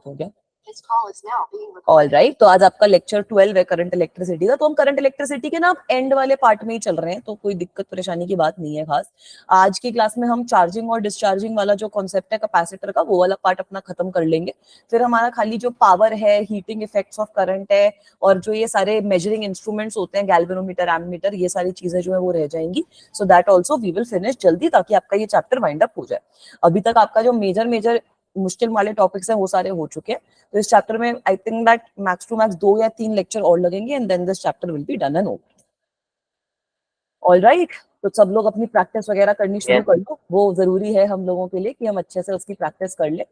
हो गया। All right, तो आज आपका लेक्चर 12 है करंट इलेक्ट्रिसिटी का। तो हम करंट इलेक्ट्रिसिटी के ना एंड वाले पार्ट में ही चल रहे हैं, तो कोई दिक्कत परेशानी की बात नहीं है खास। आज की क्लास में हम चार्जिंग और डिस्चार्जिंग वाला जो कॉन्सेप्ट है कैपेसिटर का, वो वाला पार्ट अपना खत्म कर लेंगे। फिर हमारा खाली जो पावर है, हीटिंग इफेक्ट्स ऑफ करंट है, और जो ये सारे मेजरिंग इंस्ट्रूमेंट्स होते हैं, गैल्वेनोमीटर, एमीमीटर, ये सारी चीजें जो है वो रह जाएंगी। So that also we will finish जल्दी, ताकि आपका ये चैप्टर वाइंड अप हो जाए। अभी तक आपका जो मेजर मुश्किल वाले टॉपिक्स हैं वो सारे हो चुके हैं। तो इस चैप्टर में I think that max to max 2 या 3 लेक्चर और लगेंगे, and then this chapter will be done and over. All right, तो सब लोग अपनी प्रैक्टिस वगैरह करनी शुरू कर लो, वो जरूरी है हम लोगों के लिए कि हम अच्छे से उसकी प्रैक्टिस कर ले।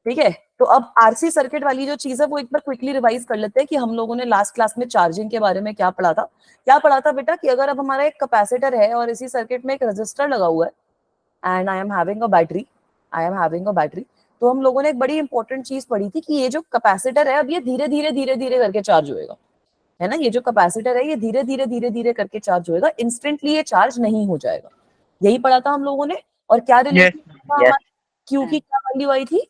ठीक है, तो अब आरसी सर्किट वाली जो चीज है वो एक बार क्विकली रिवाइज कर लेते हैं कि हम लोगों ने लास्ट क्लास में चार्जिंग के बारे में क्या पढ़ा था। क्या पढ़ा था बेटा कि अगर अब हमारा एक कैपेसिटर है और इसी सर्किट में एक रेजिस्टर लगा हुआ है and I am having a battery, तो हम लोगों ने एक बड़ी इंपॉर्टेंट चीज पढ़ी थी कि ये जो कैपेसिटर है अब ये धीरे धीरे करके चार्ज होएगा, है ना। ये जो कैपेसिटर है ये धीरे धीरे करके चार्ज होएगा, इंस्टेंटली ये चार्ज नहीं हो जाएगा। यही पढ़ा था हम लोगों ने। और क्या रिलेशन था हमारा, क्यू की क्या वैल्यू आई थी?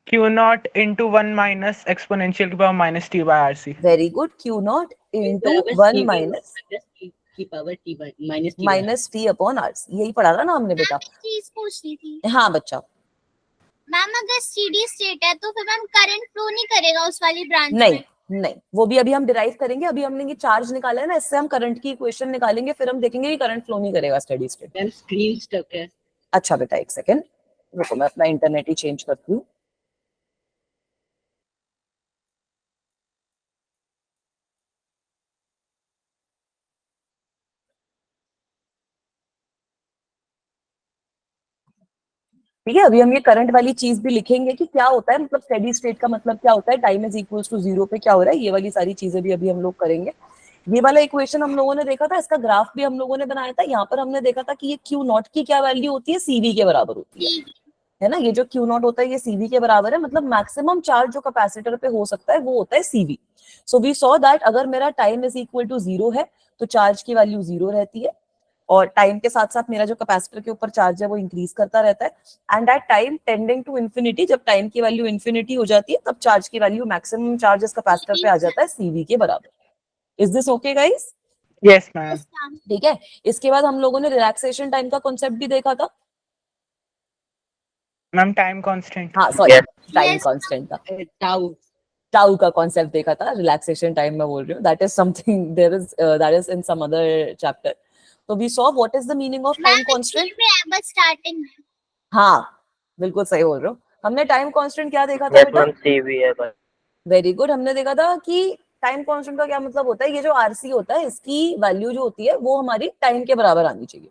Q naught into 1 minus exponential to the power minus t by RC. Very good, Q naught into 1 minus t upon RC, यही पढ़ा था ना हमने बेटा। चीज पूछनी थी। हाँ बच्चा। मैम अगर स्टेडी स्टेट है तो फिर मैम करंट फ्लो नहीं करेगा उस वाली ब्रांच में? नहीं, वो भी अभी हम डिराइव करेंगे। अभी हमने ये चार्ज निकाला है ना, इससे हम करंट की इक्वेशन निकालेंगे, फिर हम देखेंगे कि करंट फ्लो नहीं करेगा steady state. Ma'am screen stuck है। अच्छा बेटा एक सेकेंड रुको, मैं अपना इंटरनेट ही चेंज करती हूँ। ठीक है, अभी हम ये करंट वाली चीज भी लिखेंगे कि क्या होता है, मतलब स्टेडी स्टेट का मतलब क्या होता है, टाइम इज इक्वल्स टू 0 पे क्या हो रहा है, ये वाली सारी चीजें भी अभी हम लोग करेंगे। ये वाला इक्वेशन हम लोगों ने देखा था, इसका ग्राफ भी हम लोगों ने बनाया था। यहाँ पर हमने देखा था कि ये Q नॉट की क्या वैल्यू होती है, CV के बराबर होती है ना। ये जो Q नॉट होता है ये CV के बराबर है, मतलब मैक्सिमम चार्ज जो कैपेसिटर पे हो सकता है वो होता है CV। So we saw that अगर मेरा टाइम इज इक्वल टू 0 है तो चार्ज की वैल्यू 0 रहती है, और टाइम के साथ साथ मेरा जो कैपेसिटर के ऊपर चार्ज है वो इंक्रीज करता रहता है। And at time tending to infinity, जब टाइम की वैल्यू इन्फिनिटी हो जाती है तब चार्ज की वैल्यू, मैक्सिमम चार्ज इस कैपेसिटर पे आ जाता है CV के बराबर। Is this okay guys? Yes, ma'am. ठीक है, इसके बाद हम लोगों ने रिलैक्सेशन टाइम का कॉन्सेप्ट भी देखा था। Ma'am, time constant. हाँ सॉरी, टाइम कांस्टेंट का, टाउ का कॉन्सेप्ट देखा था। रिलैक्सेशन टाइम में बोल रही हूँ, that is something that is in some other chapter. तो we saw what is the meaning of time constant. बस स्टार्टिंग में। हाँ बिल्कुल सही बोल रहे हो। हमने टाइम कांस्टेंट क्या देखा था बेटा? CV है बस। वेरी गुड, हमने देखा था कि टाइम कांस्टेंट का क्या मतलब होता है, ये जो आरसी होता है इसकी वैल्यू जो होती है वो हमारी टाइम के बराबर आनी चाहिए,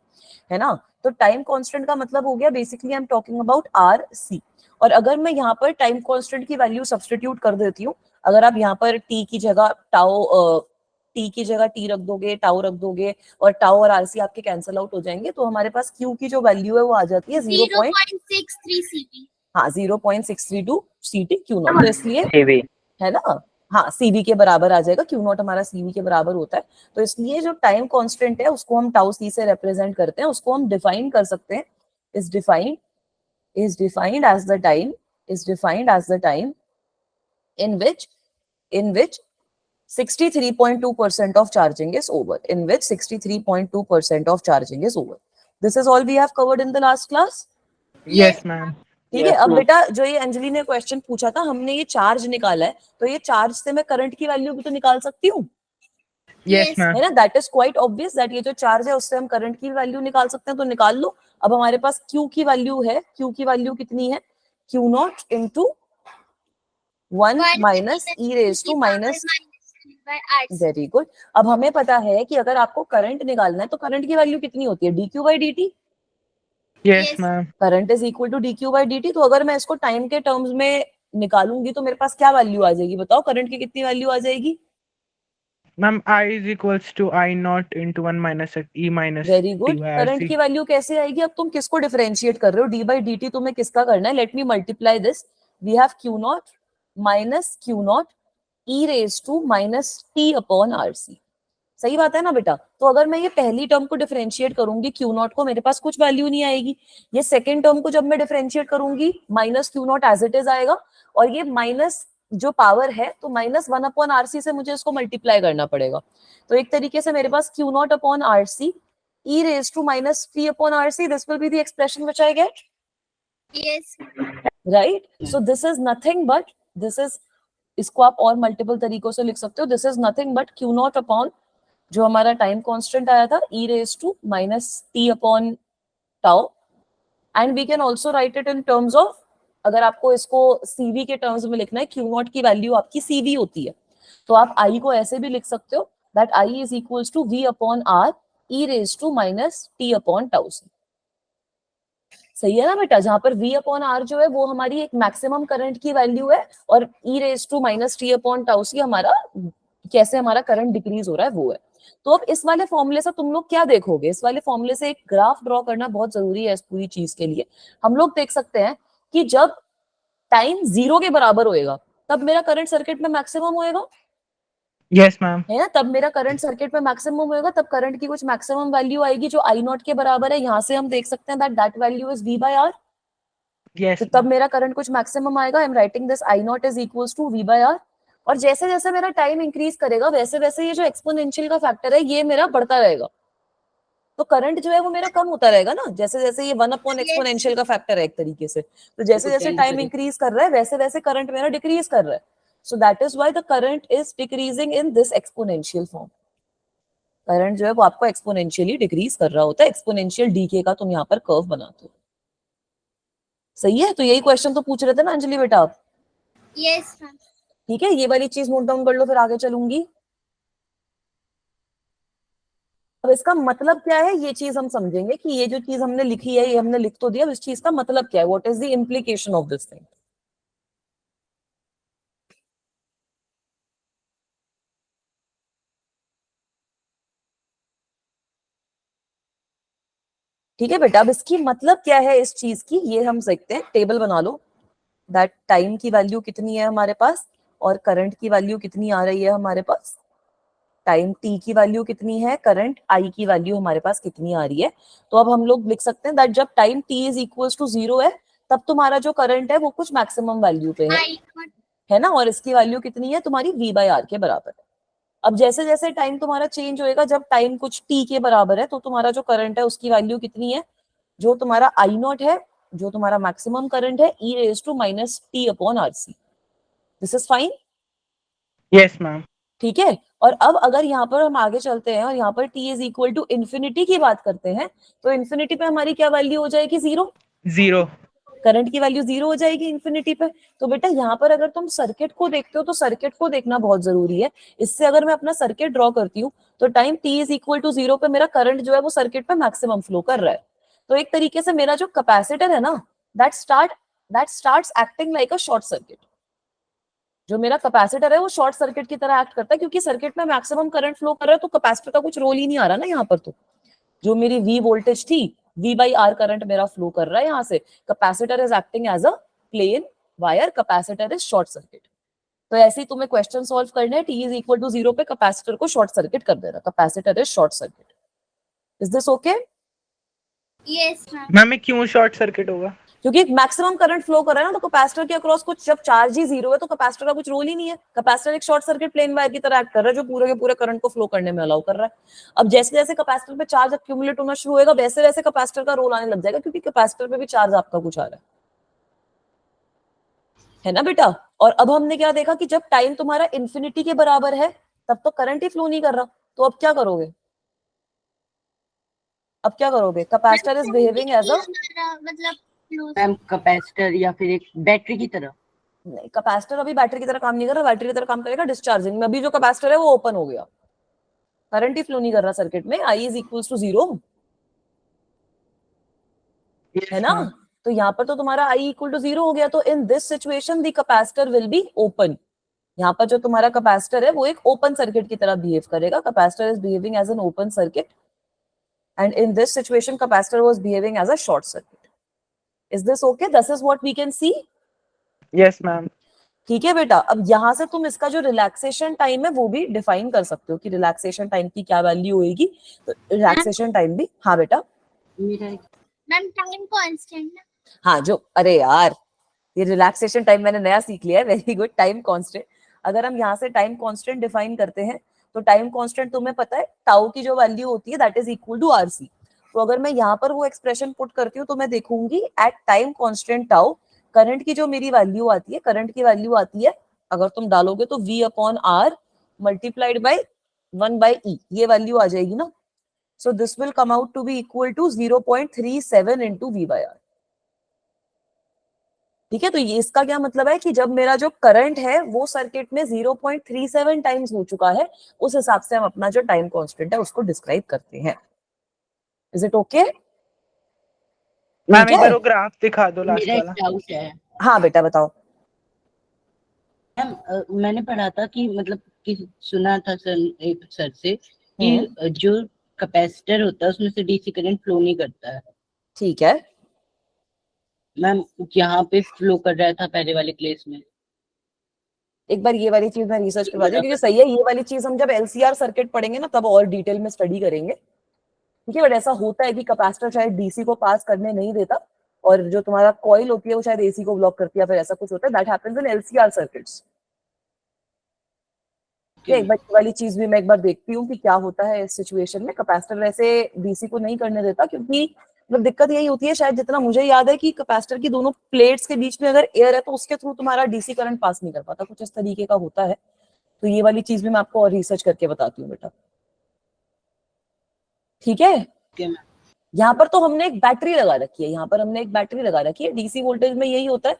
है ना। तो टाइम कांस्टेंट का मतलब हो गया basically I am talking about RC. और अगर मैं यहाँ पर टाइम कांस्टेंट की वैल्यू सब्स्टिट्यूट कर देती हूँ, अगर आप यहाँ पर टी की जगह टी रख दोगे, टाउ रख दोगे, और टाउ और आरसी आपके कैंसिल आउट हो जाएंगे, तो हमारे पास क्यू की जो वैल्यू है वो आ जाती है 0.63 CV। हाँ 0.632 CT Q नॉट, तो इसलिए CV है ना। हाँ CV के बराबर आ जाएगा, Q नॉट हमारा CV के बराबर होता है। तो इसलिए जो टाइम कांस्टेंट है उसको हम टाउ C से रिप्रेजेंट करते हैं, उसको हम डिफाइन कर सकते हैं, is defined as the time in which 63.2% of charging is over. This is all we have covered in the last class. Yes, ma'am. ठीक है, अब बेटा जो ये अंजलि ने क्वेश्चन पूछा था, हमने ये चार्ज निकाला है, तो ये चार्ज से मैं करंट की वैल्यू भी तो निकाल सकती हूँ, Yes, ma'am. है ना। That is quite obvious that ये जो चार्ज है उससे हम करंट की वैल्यू निकाल सकते हैं, तो निकाल लो। अब हमारे पास Q की वैल्यू है, Q की वैल्यू कितनी है, Q naught into 1 minus E raise to minus. Very good. अब हमें पता है कि अगर आपको करंट निकालना है तो करंट की वैल्यू कितनी होती है, dq by dt। Yes, ma'am. Current is equal to dq by dt। तो अगर मैं इसको टाइम के टर्म्स में निकालूंगी तो मेरे पास क्या वैल्यू आ जाएगी, बताओ करंट की कितनी वैल्यू आ जाएगी? Ma'am, I is equals to I naught into 1 minus E minus very T good. by current RC. की वैल्यू कैसे आएगी? अब तुम किसको डिफरेंशिएट कर रहे हो, डी बाई डी टी तुम्हें किसका करना है? Let me multiply this, we have Q naught minus Q naught e raise to minus T upon RC। सही बात है ना बेटा? तो अगर मैं ये पहली टर्म को डिफरेंशिएट करूंगी क्यू नॉट को, मेरे पास कुछ वैल्यू नहीं आएगी। ये सेकेंड टर्म को जब मैं डिफरेंशिएट करूंगी minus Q naught as it is आएगा, और ये माइनस जो पावर है तो माइनस 1/RC से मुझे इसको मल्टीप्लाई करना पड़ेगा। तो एक तरीके से मेरे पास Q naught upon RC e raised to minus T/RC, this will be the expression which I get, Yes. right? So this is nothing but, this is, इसको आप और मल्टीपल तरीकों से लिख सकते हो, this is nothing but Q naught upon जो हमारा टाइम कांस्टेंट आया था e raised to minus t upon tau, and we can also write it in terms of, अगर आपको इसको CV के टर्म्स में लिखना है, क्यू नॉट की वैल्यू आपकी CV होती है, तो आप I को ऐसे भी लिख सकते हो that I is equals to V upon R e raised to minus t upon tau से। सही है ना बेटा? जहां पर V अपॉन R जो है वो हमारी एक मैक्सिमम करंट की वैल्यू है, और e raised to minus t upon tau से हमारा कैसे हमारा करंट डिक्रीज हो रहा है वो है। तो अब इस वाले फॉर्मूले से तुम लोग क्या देखोगे? इस वाले फॉर्मूले से एक ग्राफ ड्रॉ करना बहुत जरूरी है इस पूरी चीज के लिए। हम लोग देख सकते हैं कि जब टाइम 0 के बराबर होएगा तब मेरा करंट सर्किट में मैक्सिमम होएगा, Yes, ma'am. है ना? तब मेरा करंट सर्किट में मैक्सिमम होएगा, तब करंट की कुछ मैक्सिमम वैल्यू आएगी जो आई नॉट के बराबर है। यहाँ से हम देख सकते हैं that value is V/R। Yes. तो तब मेरा करंट कुछ मैक्सिमम आएगा। I am writing this I naught is equals to V/R। और जैसे जैसे मेरा टाइम इंक्रीज करेगा वैसे वैसे ये जो एक्सपोनेंशियल का फैक्टर है ये मेरा बढ़ता रहेगा, तो करंट जो है वो मेरा कम होता रहेगा ना, जैसे जैसे ये 1 अपॉन एक्सपोनेंशियल का फैक्टर है एक तरीके से। तो जैसे जैसे टाइम इंक्रीज कर रहा है वैसे वैसे करंट मेरा डिक्रीज कर रहा है। So that is why the current is decreasing in this exponential form. Current जो है वो आपको एक्सपोनेंशियली डिक्रीज कर रहा होता है, एक्सपोनेंशियल डीके का तुम यहाँ पर कर्व बनाते हो। सही है? तो यही क्वेश्चन तो पूछ रहे थे ना अंजलि बेटा आप? Yes, ma'am. ठीक है, ये वाली चीज नोट डाउन कर लो, फिर आगे चलूंगी। अब इसका मतलब क्या है ये चीज हम समझेंगे कि ये जो चीज हमने लिखी है ये हमने लिख तो दिया, इस चीज का मतलब क्या है, what is the implication of this thing. ठीक है बेटा, अब इसकी मतलब क्या है इस चीज की ये हम देखते हैं। टेबल बना लो दैट टाइम की वैल्यू कितनी है हमारे पास और करंट की वैल्यू कितनी आ रही है हमारे पास। टाइम t की वैल्यू कितनी है, करंट I की वैल्यू हमारे पास कितनी आ रही है। तो अब हम लोग लिख सकते हैं दैट जब time t is equals to 0 है तब तुम्हारा जो करंट है वो कुछ मैक्सिमम वैल्यू पे है ना, और इसकी वैल्यू कितनी है तुम्हारी V/R के बराबर है। अब जैसे जैसे टाइम तुम्हारा चेंज होएगा, जब टाइम कुछ t के बराबर है तो तुम्हारा जो करंट है उसकी वैल्यू कितनी है, जो तुम्हारा I नॉट है, जो तुम्हारा मैक्सिमम करंट है, e raised to minus t upon RC। This is fine? Yes, ma'am. ठीक है। और अब अगर यहाँ पर हम आगे चलते हैं और यहाँ पर t is equal to infinity की बात करते हैं, तो इन्फिनिटी पे हमारी क्या वैल्यू हो जाएगी? 0। 0. करंट की वैल्यू 0 हो जाएगी इन्फिनिटी पे। तो बेटा यहाँ पर अगर तुम सर्किट को देखते हो तो सर्किट को देखना बहुत जरूरी है। इससे अगर मैं अपना सर्किट ड्रॉ करती हूँ तो time t is equal to 0 पे मेरा करंट जो है वो सर्किट पे मैक्सिमम फ्लो कर रहा है। तो एक तरीके से मेरा जो कैपेसिटर है ना that starts acting like a short circuit. जो मेरा कैपेसिटर है वो शॉर्ट सर्किट की तरह एक्ट करता है, क्योंकि सर्किट में मैक्सिमम करंट फ्लो कर रहा है तो कैपेसिटर का कुछ रोल ही नहीं आ रहा ना यहाँ पर। तो जो मेरी V वोल्टेज थी, V/R करंट मेरा फ्लो कर रहा है यहाँ से। Capacitor is acting as a plain wire, capacitor is short circuit. तो ऐसे ही तुम्हें क्वेश्चन सॉल्व करने हैं, t इज इक्वल टू 0 पे कैपेसिटर को शॉर्ट सर्किट कर देना, capacitor is short circuit. Is this okay? Yes, ma'am. Ma'am ये क्यों शॉर्ट सर्किट होगा? क्योंकि मैक्सिमम करंट फ्लो कर रहा है ना, तो कैपेसिटर के अक्रॉस कुछ, जब चार्ज ही 0 है तो कैपेसिटर का कुछ रोल ही नहीं है। कैपेसिटर एक शॉर्ट सर्किट प्लेन वायर की तरह एक्ट कर रहा है जो पूरे के पूरे करंट को फ्लो करने में अलाउ कर रहा है। अब जैसे जैसे कैपेसिटर पे चार्ज अक्यूमुलेट होना शुरू होगा वैसे वैसे कैपेसिटर का रोल आने लग जाएगा, क्योंकि कैपेसिटर पे भी चार्ज आपका कुछ आ रहा है ना बेटा। और अब हमने क्या देखा कि जब टाइम तुम्हारा इन्फिनिटी के बराबर है तब तो करंट ही फ्लो नहीं कर रहा। तो अब क्या करोगे? अब क्या करोगे? Capacitor is behaving as a, मतलब मैम कैपेसिटर या फिर एक बैटरी की तरह। नहीं, कैपेसिटर अभी बैटरी की तरह काम नहीं कर रहा, बैटरी की तरह काम करेगा डिस्चार्जिंग में। अभी जो कैपेसिटर है वो ओपन हो गया, करंट ही फ्लो नहीं कर रहा सर्किट में, I is equals to 0, Yes, है ना। ma'am. तो यहाँ पर तो तुम्हारा I इक्वल टू 0 हो गया, तो इन this situation the capacitor will be open. यहाँ पर जो तुम्हारा कैपेसिटर है वो एक ओपन सर्किट की तरह बिहेव करेगा। Capacitor is behaving as an open circuit and in this situation capacitor was behaving as a short circuit. Is this okay? This is what we can see. Yes, ma'am. ठीक है बेटा, अब यहाँ से तुम इसका जो रिलैक्सेशन टाइम है वो भी डिफाइन कर सकते हो कि रिलैक्सेशन टाइम की क्या वैल्यू होगी। तो रिलैक्सेशन टाइम भी, हाँ बेटा, मेरा मैम टाइम कांस्टेंट ना। हाँ जो, अरे यार ये रिलैक्सेशन टाइम मैंने नया सीख लिया है, वेरी गुड, टाइम कांस्टेंट। अगर हम यहाँ से टाइम कांस्टेंट डिफाइन करते हैं तो टाइम कांस्टेंट तुम्हें पता है टाउ की जो वैल्यू होती है that is equal to RC. तो अगर मैं यहाँ पर वो एक्सप्रेशन पुट करती हूँ तो मैं देखूंगी at time constant tau current की जो मेरी वैल्यू आती है, करंट की वैल्यू आती है अगर तुम डालोगे तो v upon R multiplied by 1/e, ये वैल्यू आ जाएगी ना। So this will come out to be equal to 0.37 into v by R. ठीक है, तो ये इसका क्या मतलब है कि जब मेरा जो करंट है वो सर्किट में 0.37 टाइम्स हो चुका है, उस हिसाब से हम अपना जो टाइम कांस्टेंट है उसको डिस्क्राइब करते हैं। Is it okay? मैम एक बार वो ग्राफ दिखा दो लास्ट मेरा एक वाला। डाउट है हाँ बेटा बताओ। मैम। मैंने पढ़ा था कि मतलब कि सुना था सर, एक सर से कि जो कैपेसिटर होता है उसमें से डीसी करंट फ्लो नहीं करता है। ठीक है, मैम यहाँ पे फ्लो कर रहा था पहले वाले केस में। एक बार ये वाली चीज मैं रिसर्च करवा दूं क्योंकि सही है, ये वाली चीज हम जब एलसीआर सर्किट पढ़ेंगे ना तब और डिटेल में स्टडी करेंगे। ठीक है, बट ऐसा होता है कि कैपेसिटर शायद डीसी को पास करने नहीं देता और जो तुम्हारा कॉइल होती है वो शायद एसी को ब्लॉक करती है, फिर ऐसा कुछ होता है, that happens in LCR circuits. एक बार ये वाली चीज भी मैं एक बार देखती हूँ कि क्या होता है इस सिचुएशन में। कैपेसिटर वैसे डीसी को नहीं करने देता क्योंकि मतलब दिक्कत यही होती है, शायद जितना मुझे याद है कि कैपेसिटर की दोनों प्लेट्स के बीच में अगर एयर है तो उसके थ्रू तुम्हारा डीसी करंट पास नहीं कर पाता, कुछ इस तरीके का होता है। तो ये वाली चीज भी मैं आपको और रिसर्च करके बताती हूँ बेटा। ठीक है, यहाँ पर तो हमने एक बैटरी लगा रखी है, यहाँ पर हमने एक बैटरी लगा रखी है। डीसी वोल्टेज में यही होता है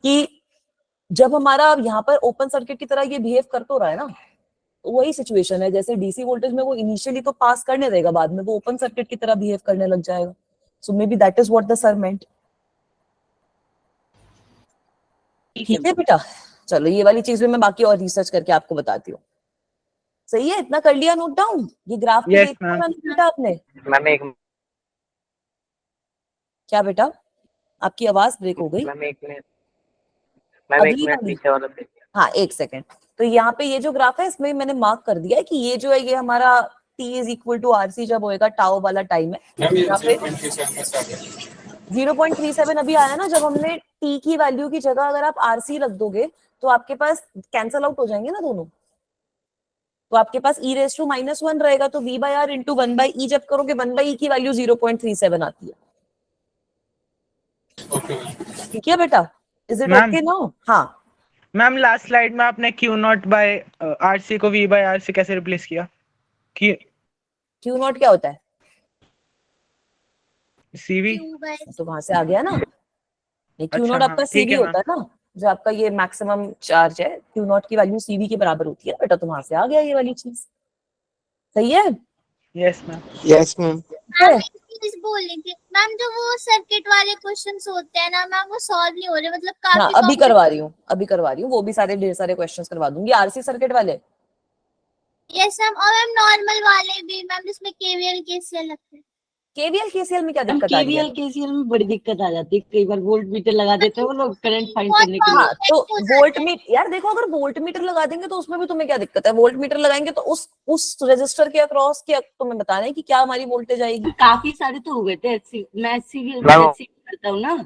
कि जब हमारा यहाँ पर ओपन सर्किट की तरह ये बिहेव कर तो रहा है ना, तो वही सिचुएशन है जैसे डीसी वोल्टेज में वो इनिशियली तो पास करने देगा, बाद में वो ओपन सर्किट की तरह बिहेव करने लग जाएगा। So maybe that is what the sir meant. ठीक है बेटा, चलो ये वाली चीज भी मैं बाकी और रिसर्च करके आपको बताती हूँ। सही है, इतना कर लिया नोट डाउन? ये ग्राफ भी Yes, देखा ma'am. ना बेटा आपने? मैम एक क्या बेटा, आपकी आवाज ब्रेक हो गई। मैम एक मिनट मैम एक अगली मिनट वाली, पीछे वाला देखिए। हाँ एक सेकेंड। तो यहाँ पे ये जो ग्राफ है इसमें मैंने मार्क कर दिया है कि ये जो है ये हमारा T is equal to RC जब होएगा टाउ वाला टाइम है। यहाँ पे 0.37 अभी आया ना, जब हमने T की वैल्यू की जगह अगर आप आरसी रख दोगे तो आपके पास कैंसल आउट हो जाएंगे ना दोनों, तो आपके पास e रेस टू -1 रहेगा, तो v by are into 1/e जब करोगे 1/e की वैल्यू 0.37 आती है। ठीक है बेटा, is it Ma'am. Okay now? हाँ मैम लास्ट स्लाइड में आपने क्यू नॉट बाय आरसी को वी बाय आर से कैसे रिप्लेस किया? कि क्यू नॉट क्या होता है? सीवी। Q by तो वहां से आ गया ना। नहीं, क्यू अच्छा नॉट हाँ आपका ठीक सीवी है होता मैम। है ना, जो आपका ये मैक्सिमम चार्ज है, क्यू नॉट की वैल्यू सीवी के बराबर होती है बेटा, तो वहां से आ गया ये वाली चीज। सही है? Yes ma'am. Yes ma'am. ठीक है? मैम एक चीज बोल रही थी मैम, जो वो सर्किट वाले क्वेश्चंस होते हैं ना मैम वो सॉल्व नहीं हो रहे, मतलब हाँ काफी अभी करवा रही हूँ, अभी करवा रही हूँ, वो भी सारे ढेर सारे क्वेश्चंस करवा दूंगी आरसी सर्किट वाले। यस मैम, और मैम नॉर्मल वाले भी मैम जिसमें केवीएल केसीएल लगते हैं। केवीएल केसीएल में क्या मैम दिक्कत आ रही है? केवीएल केसीएल में बड़ी दिक्कत आ जाती है, कई बार वोल्ट मीटर लगा देते हैं वो लोग करंट फाइंड बहुत करने के लिए। हाँ तो हो जाता वोल्ट है। मीटर, यार देखो अगर वोल्ट मीटर लगा देंगे तो उसमें भी तुम्हें क्या दिक्कत है? वोल्ट मीटर लगाएंगे तो उस रेजिस्टर के अक्रॉस के तुम्हें बताना है कि क्या हमारी वोल्टेज आएगी। काफी सारे तो हो गए थे मैं एचसीवी मैम करता हूँ ना,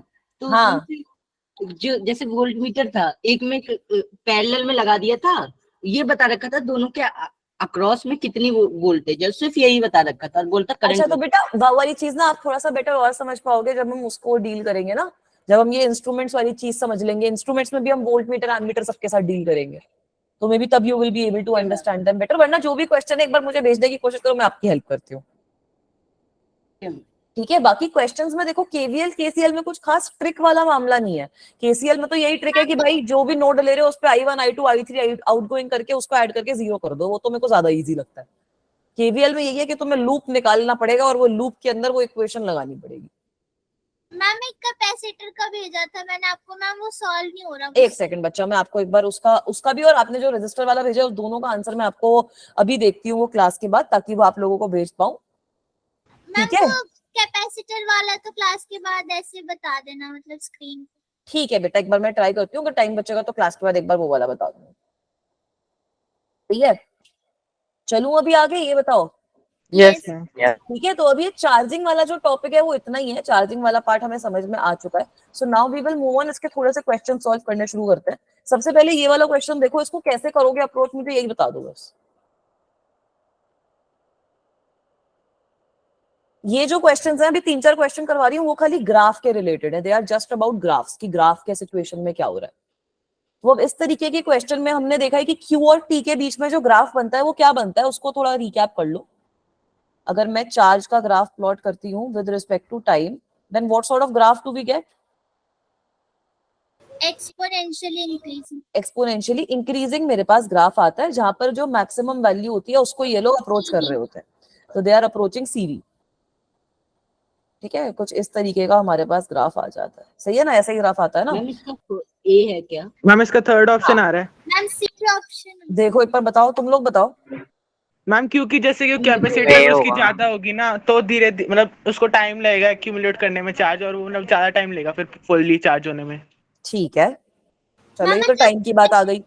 तो हाँ। उसमें से जो जैसे वोल्ट मीटर था एक में पैरेलल में लगा दिया था, ये बता रखा था दोनों के अक्रॉस में कितनी वोल्टेज है, सिर्फ यही बता रखा था और बोलता अच्छा करंट। तो बेटा वो वाली चीज ना आप थोड़ा सा बेटर और समझ पाओगे जब हम उसको डील करेंगे ना, जब हम ये इंस्ट्रूमेंट्स वाली चीज समझ लेंगे। इंस्ट्रूमेंट्स में भी हम वोल्ट मीटर एमीटर सबके साथ डील करेंगे, तो मे बी तब you will be able to understand them better. वरना जो भी क्वेश्चन है एक बार मुझे भेजने की कोशिश करो, मैं आपकी हेल्प करती हूँ। ठीक है, बाकी क्वेश्चंस में देखो केवीएल केसीएल में कुछ खास ट्रिक वाला मामला नहीं है। केसीएल में तो यही ट्रिक है कि भाई जो भी नोड ले रहे हो उस पे I1 I2 I3 आउटगोइंग करके उसको ऐड करके 0 कर दो, वो तो मेरे को ज्यादा इजी लगता है। केवीएल में यही है कि तुम्हें लूप निकालना पड़ेगा और वो लूप के अंदर वो इक्वेशन लगानी पड़ेगी। मैम एक कैपेसिटर का भेजा था मैंने आपको मैम, वो सॉल्व नहीं हो रहा। एक सेकंड बच्चा, मैं आपको एक बार उसका भी और आपने जो रजिस्टर वाला भेजा उस दोनों का आंसर मैं आपको अभी देखती हूँ वो क्लास के बाद, ताकि वो आप लोगों को भेज पाऊँ। मैम ठीक है, वो कैपेसिटर वाला तो क्लास के बाद ऐसे बता देना, मतलब स्क्रीन। ठीक है बेटा, एक बार मैं ट्राई करती हूँ, अगर टाइम बचेगा तो क्लास के बाद एक बार वो वाला बता दूंगी, ठीक है? चलूं अभी आगे, ये बताओ। Yes ma'am. ठीक है, तो अभी चार्जिंग वाला जो टॉपिक है वो इतना ही है, चार्जिंग वाला पार्ट हमें समझ में आ चुका है। So now we will move on, इसके थोड़े से क्वेश्चन सॉल्व करने शुरू करते हैं। सबसे पहले ये वाला क्वेश्चन देखो, इसको कैसे करोगे अप्रोच, मुझे यही बता दो बस। ये जो क्वेश्चंस हैं, अभी 3-4 क्वेश्चन करवा रही हूँ, वो खाली ग्राफ के रिलेटेड है, they are just about graphs, की ग्राफ के सिचुएशन में क्या हो रहा है। तो अब इस तरीके के क्वेश्चन में हमने देखा है कि क्यू और टी के बीच में जो ग्राफ बनता है वो क्या बनता है, उसको थोड़ा रिकैप कर लो। अगर मैं चार्ज का ग्राफ प्लॉट करती हूँ with respect to time, then what sort of graph do we get? Exponentially increasing. Exponentially increasing मेरे पास ग्राफ आता है, जहां पर जो मैक्सिमम वैल्यू होती है उसको ये लोग अप्रोच कर रहे होते हैं, तो दे आर अप्रोचिंग सीवी। ठीक है, कुछ इस तरीके का हमारे पास ग्राफ आ जाता है, सही है ना? ऐसा ही ग्राफ आता है ना? मैम इसका ए है क्या? मैम इसका थर्ड ऑप्शन आ रहा है मैम सी ऑप्शन। देखो एक बार बताओ, तुम लोग बताओ। मैम, क्योंकि जैसे कि कैपेसिटी ए उसकी होगा। ज्यादा होगी ना, तो धीरे मतलब उसको टाइम लगेगा एक्यूमुलेट करने में चार्ज, और वो मतलब ज्यादा टाइम लेगा फिर फुल्ली चार्ज होने में। ठीक है, चलो मैम, ये तो टाइम की बात आ गई।